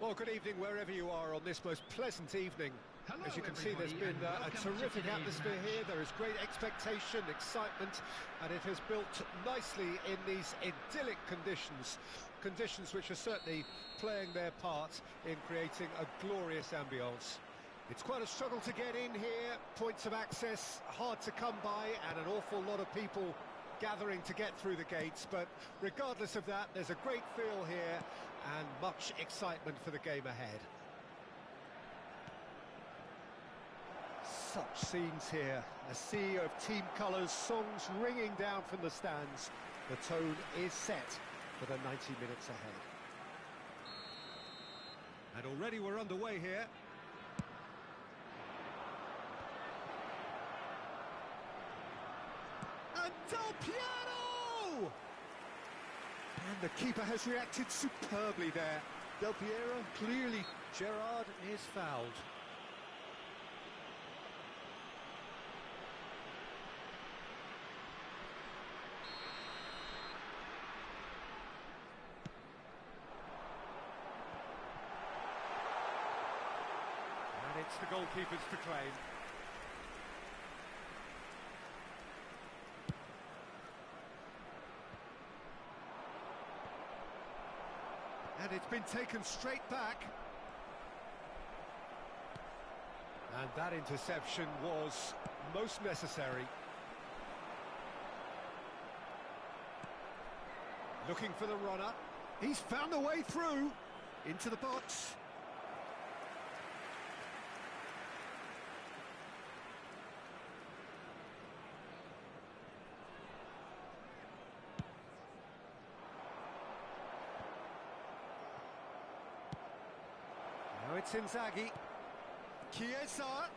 Well, good evening wherever you are on this most pleasant evening. Hello, As you can see, there's everybody, been and a welcome to terrific today's atmosphere match. here. There is great expectation, excitement, and it has built nicely in these idyllic conditions. Conditions which are certainly playing their part in creating a glorious ambience. It's quite a struggle to get in here, points of access hard to come by, and an awful lot of people gathering to get through the gates, but regardless of that, there's a great feel here and much excitement for the game ahead. Such scenes here, a sea of team colours, songs ringing down from the stands. The tone is set for the 90 minutes ahead. And already we're underway here. And Del Piero! And the keeper has reacted superbly there. Del Piero, Clearly, Gerrard is fouled. And it's the goalkeepers to claim. And it's been taken straight back. And that interception was most necessary. Looking for the runner. He's found a way through into the box. Now it's Inzaghi. Chiesa.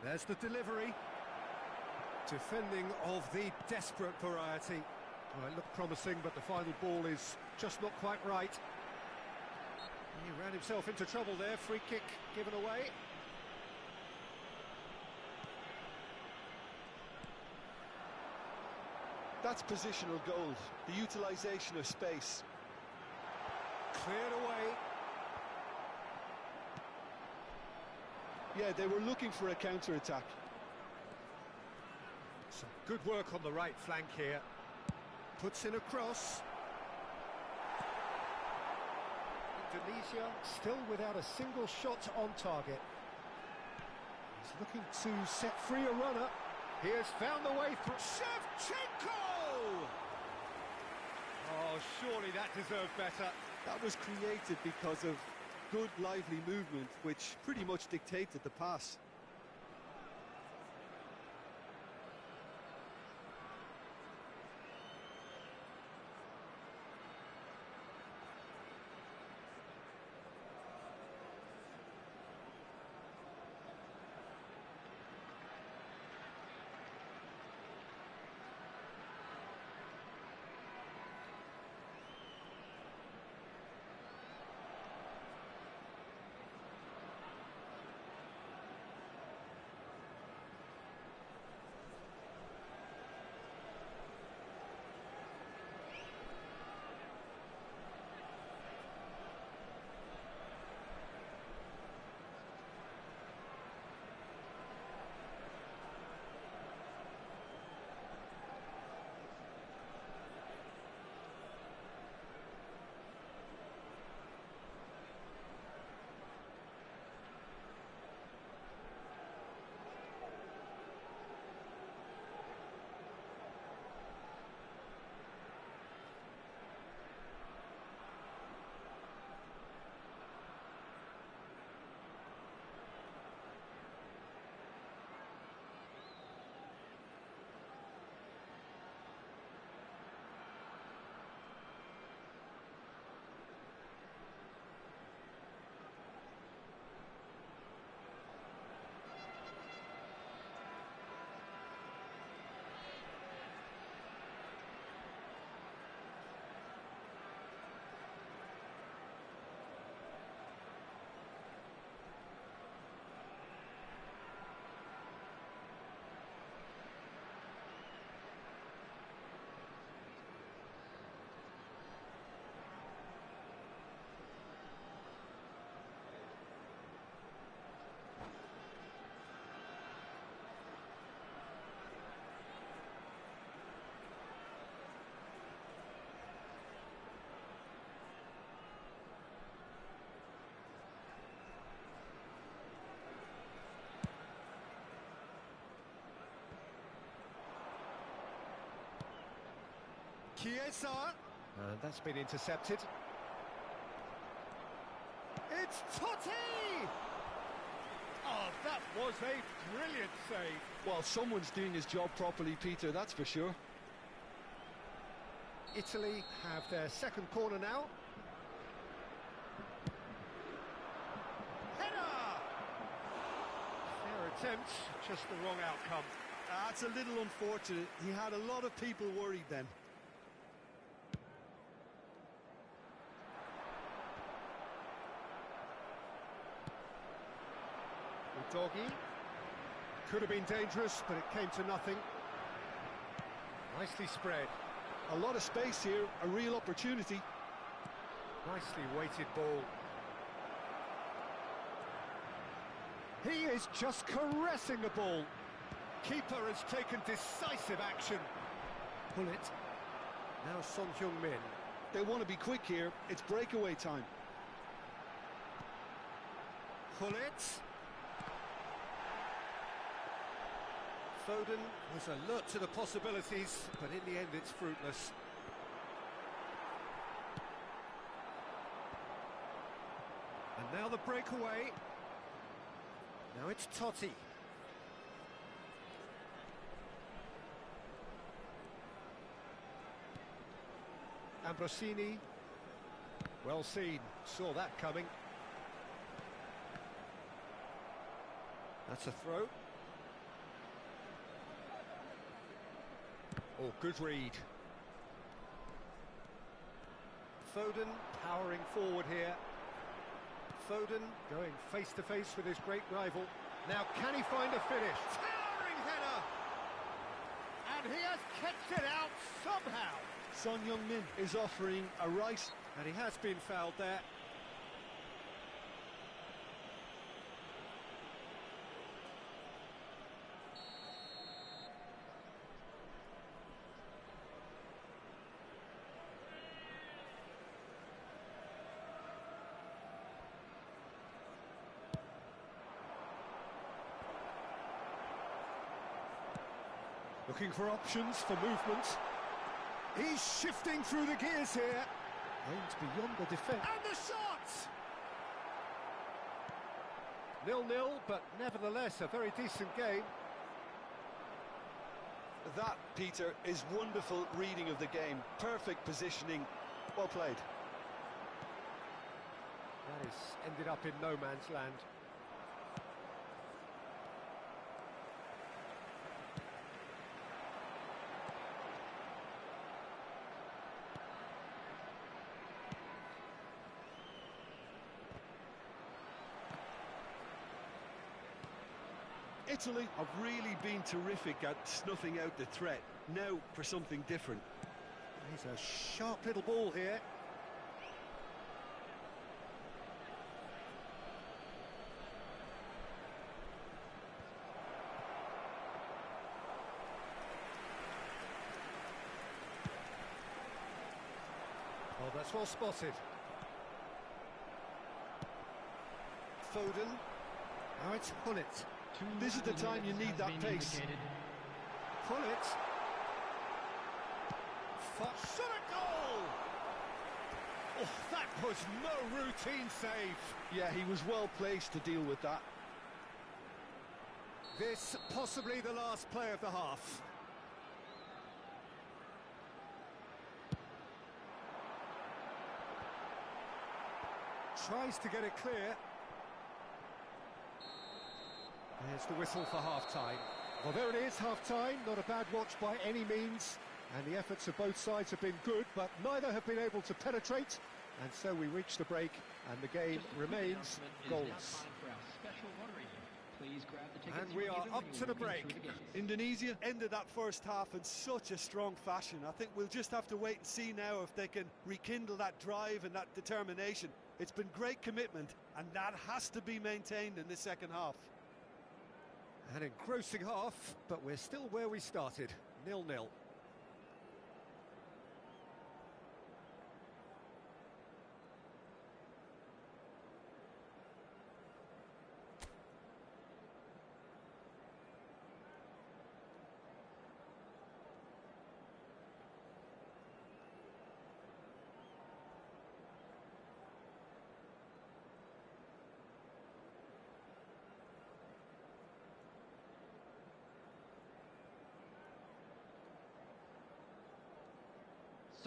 There's the delivery. Defending of the desperate variety. Well, it looked promising, but the final ball is just not quite right. He ran himself into trouble there. Free kick given away. that's positional gold, the utilisation of space. Cleared away. Yeah, they were looking for a counter-attack. Some good work on the right flank here. Puts in a cross. Indonesia still without a single shot on target. He's looking to set free a runner. He has found the way through. Shevchenko! Oh, surely that deserved better. That was created because of good, lively movement, which pretty much dictated the pass. Chiesa. And that's been intercepted. It's Totti! Oh, that was a brilliant save. Well, someone's doing his job properly, Peter, that's for sure. Italy have their second corner now. Header! Fair attempt, just the wrong outcome. That's a little unfortunate. He had a lot of people worried then. Doggy. Could have been dangerous, but it came to nothing. Nicely spread. A lot of space here, a real opportunity. Nicely weighted ball. He is just caressing the ball. Keeper has taken decisive action. Pull it. Now Son Heung-min. They want to be quick here. It's breakaway time. Pull it. Foden was alert to the possibilities, but in the end it's fruitless. And now the breakaway. Now it's Totti. Ambrosini. Well seen, saw that coming. That's a throw. Oh, good read. Foden powering forward here. Foden going face to face with his great rival. Now can he find a finish? Towering header! And he has kept it out somehow. Son Heung-min is offering a right. And he has been fouled there. Looking for options for movement. He's shifting through the gears here. Aims beyond the defence. And the shot! 0-0, but nevertheless a very decent game. That, Peter, is wonderful reading of the game. Perfect positioning. Well played. That is ended up in no man's land. Italy have really been terrific at snuffing out the threat. Now for something different. He's a sharp little ball here. Oh, that's well spotted. Foden. Now it's Hullet. This is the time you need that pace. Pull it. Shot a goal! Oh, that was no routine save. Yeah, he was well placed to deal with that. This possibly the last play of the half. Tries to get it clear. There's the whistle for half-time. Well, there it is, half-time. Not a bad watch by any means. And the efforts of both sides have been good, but neither have been able to penetrate. And so we reach the break, and the game remains goalless. And we are up to the break. Indonesia ended that first half in such a strong fashion. I think we'll just have to wait and see now if they can rekindle that drive and that determination. It's been great commitment, and that has to be maintained in the second half. An engrossing half, but we're still where we started, 0-0.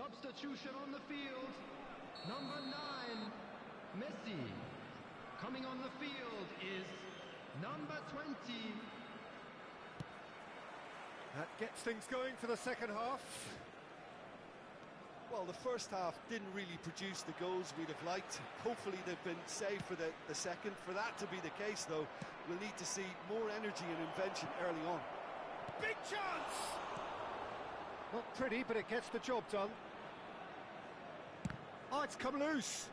Substitution on the field. Number 9, Messi. Coming on the field is number 20. That gets things going for the second half. Well, the first half didn't really produce the goals we'd have liked. Hopefully they've been saved for the second. For that to be the case, though, we'll need to see more energy and invention early on. Big chance! Not pretty, but it gets the job done. Oh, it's come loose.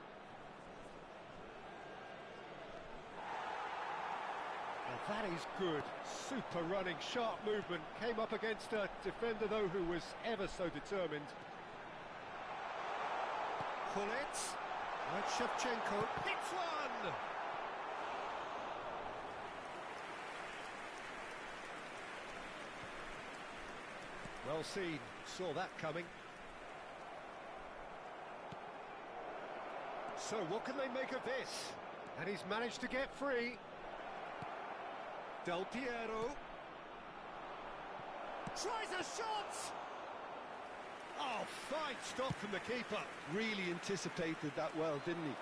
Well, that is good. Super running, sharp movement. Came up against a defender, though, who was ever so determined. Pullet. Right, Shevchenko hits one! Well seen, saw that coming. So what can they make of this? And he's managed to get free. Del Piero tries a shot! Oh, fine stop from the keeper. Really anticipated that well, didn't he?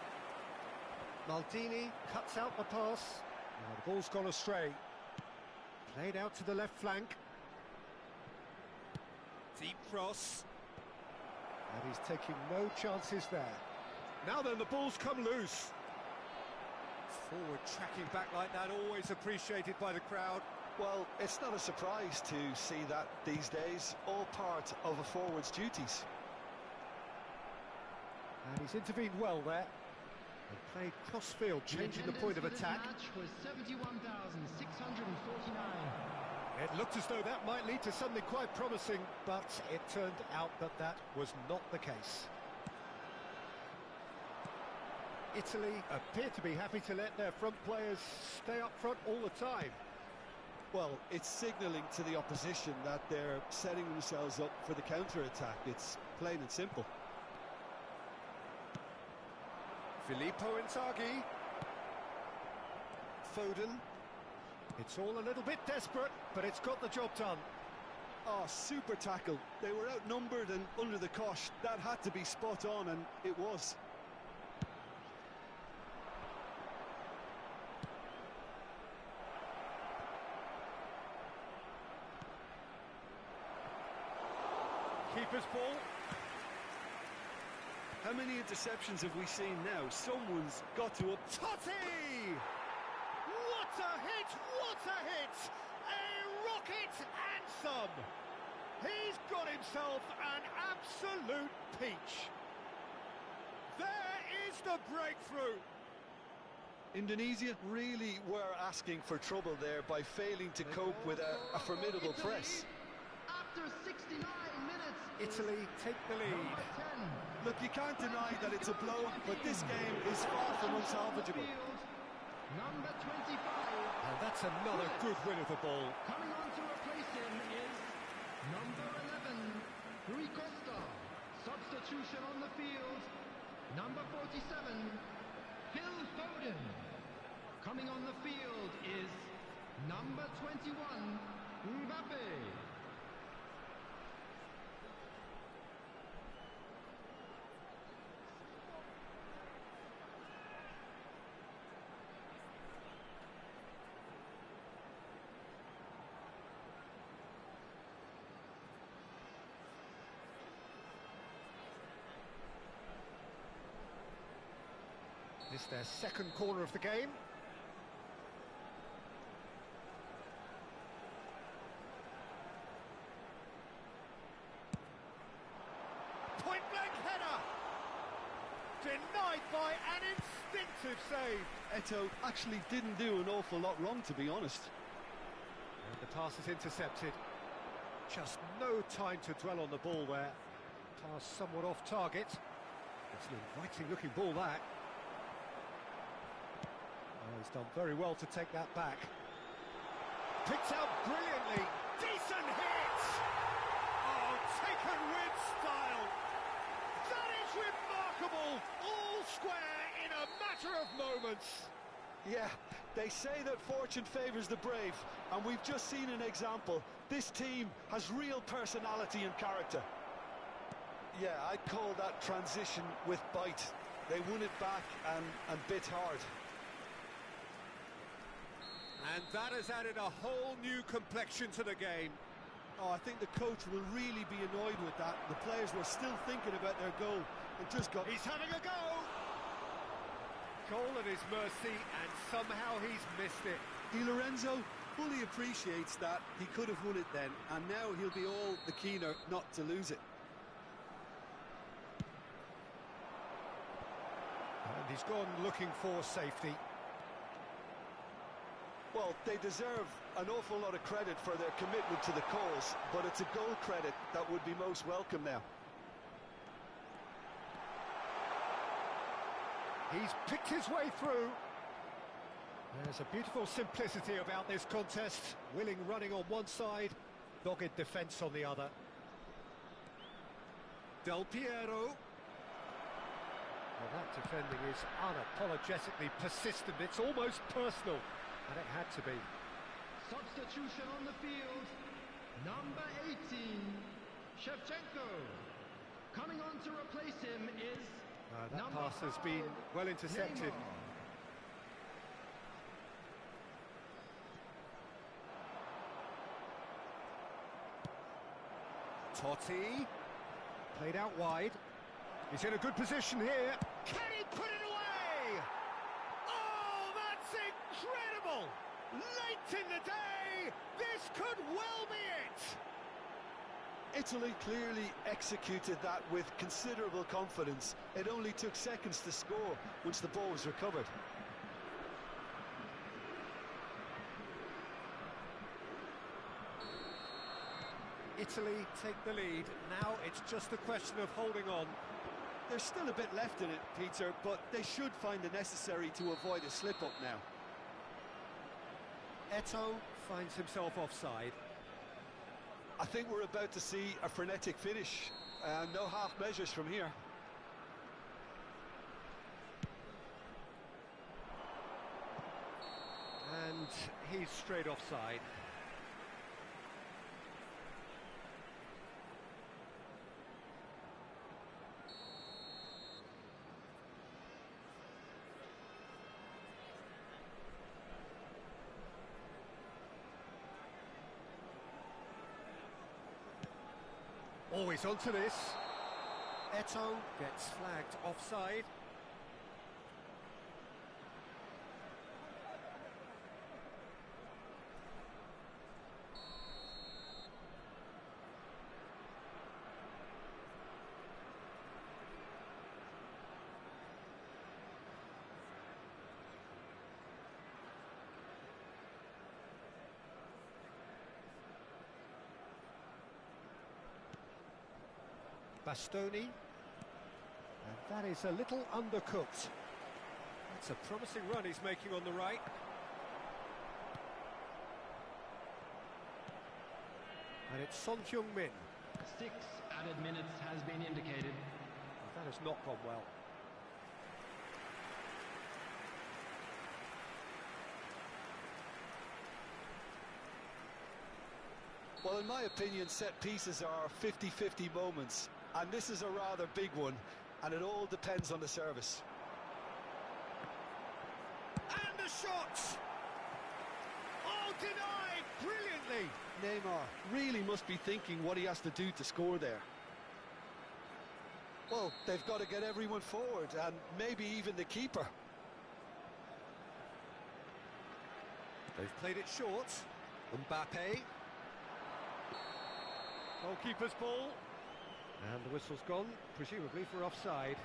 Maldini cuts out the pass. Now the ball's gone astray. Played out to the left flank. Deep cross. And he's taking no chances there. Now then, the ball's come loose. Forward tracking back like that, always appreciated by the crowd. Well, it's not a surprise to see that these days, all part of a forward's duties. And he's intervened well there. And played cross-field, changing the point of attack. The match was 71,649. It looked as though that might lead to something quite promising, but it turned out that that was not the case. Italy appear to be happy to let their front players stay up front all the time. Well, it's signalling to the opposition that they're setting themselves up for the counter-attack. It's plain and simple. Filippo Inzaghi. Foden. It's all a little bit desperate, but it's got the job done. Oh, super tackle. They were outnumbered and under the cosh. That had to be spot on, and it was. Keeper's ball. How many interceptions have we seen now? Someone's got to up. Totti! What a hit! What a hit! A rocket and some! He's got himself an absolute peach. There is the breakthrough. Indonesia really were asking for trouble there by failing to cope with a formidable press. After 69 minutes, Italy take the lead. number 10. Look, you can't deny that it's a blow, but this game is far from unsalvageable. Number 25. And that's another good win of the ball. Coming on to replace him is number 11, Rui Costa. Substitution on the field, number 47, Phil Foden. Coming on the field is number 21, Mbappe. This is their second corner of the game. Point blank header! Denied by an instinctive save. Eto'o actually didn't do an awful lot wrong, to be honest. And the pass is intercepted. Just no time to dwell on the ball there. Pass somewhat off target. It's an inviting looking ball, that. Oh, he's done very well to take that back. Picked out brilliantly. Decent hit! Oh, taken with style. That is remarkable. All square in a matter of moments. Yeah, they say that fortune favours the brave, and we've just seen an example. This team has real personality and character. Yeah, I'd call that transition with bite. They won it back and bit hard. And that has added a whole new complexion to the game. Oh, I think the coach will really be annoyed with that. The players were still thinking about their goal and just got... He's having a go! Goal at his mercy, and somehow he's missed it. Di Lorenzo fully appreciates that. He could have won it then, and now he'll be all the keener not to lose it. And he's gone looking for safety. Well, they deserve an awful lot of credit for their commitment to the cause, but it's a goal credit that would be most welcome now. He's picked his way through. There's a beautiful simplicity about this contest. Willing running on one side, dogged defence on the other. Del Piero. Well, that defending is unapologetically persistent. It's almost personal, and it had to be. Substitution on the field. Number 18, Shevchenko. Coming on to replace him is That pass has been well intercepted. Neymar. Totti. Played out wide. He's in a good position here. Can he put it away? Oh, that's incredible! Late in the day, this could well be it! Italy clearly executed that with considerable confidence. It only took seconds to score once the ball was recovered. Italy take the lead. Now it's just a question of holding on. There's still a bit left in it, Peter, but they should find the necessary to avoid a slip-up now. Eto'o finds himself offside. I think we're about to see a frenetic finish. No half measures from here. And he's straight offside. Always onto this. Eto'o gets flagged offside. Bastoni, and that is a little undercooked. That's a promising run he's making on the right. And it's Son Heung-min. 6 added minutes has been indicated. That has not gone well. Well, in my opinion, set pieces are 50-50 moments, and this is a rather big one, and it all depends on the service. And the shot! Oh, denied brilliantly! Neymar really must be thinking what he has to do to score there. Well, they've got to get everyone forward, and maybe even the keeper. They've played it short. Mbappe. Goalkeeper's ball. And the whistle's gone, presumably for offside.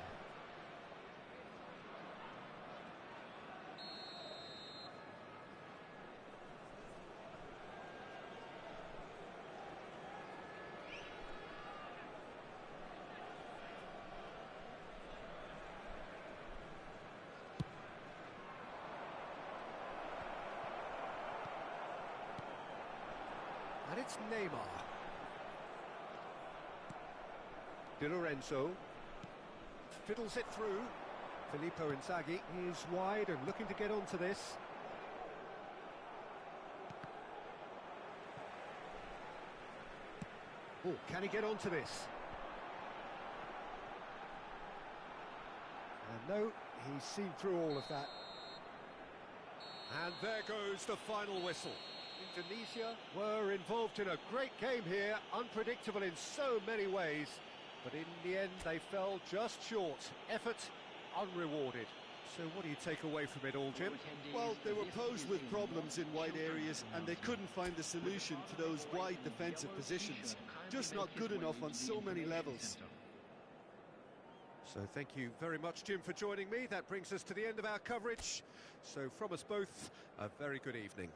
And it's Neymar. Di Lorenzo fiddles it through. Filippo Inzaghi is wide and looking to get onto this. Oh, can he get onto this? No, he's seen through all of that. And there goes the final whistle. Indonesia were involved in a great game here, unpredictable in so many ways, but in the end they fell just short. Effort unrewarded. So what do you take away from it all, Jim? Well, they were posed with problems in wide areas and they couldn't find the solution to those wide defensive positions. Just not good enough on so many levels. So thank you very much, Jim, for joining me. That brings us to the end of our coverage. So from us both, a very good evening.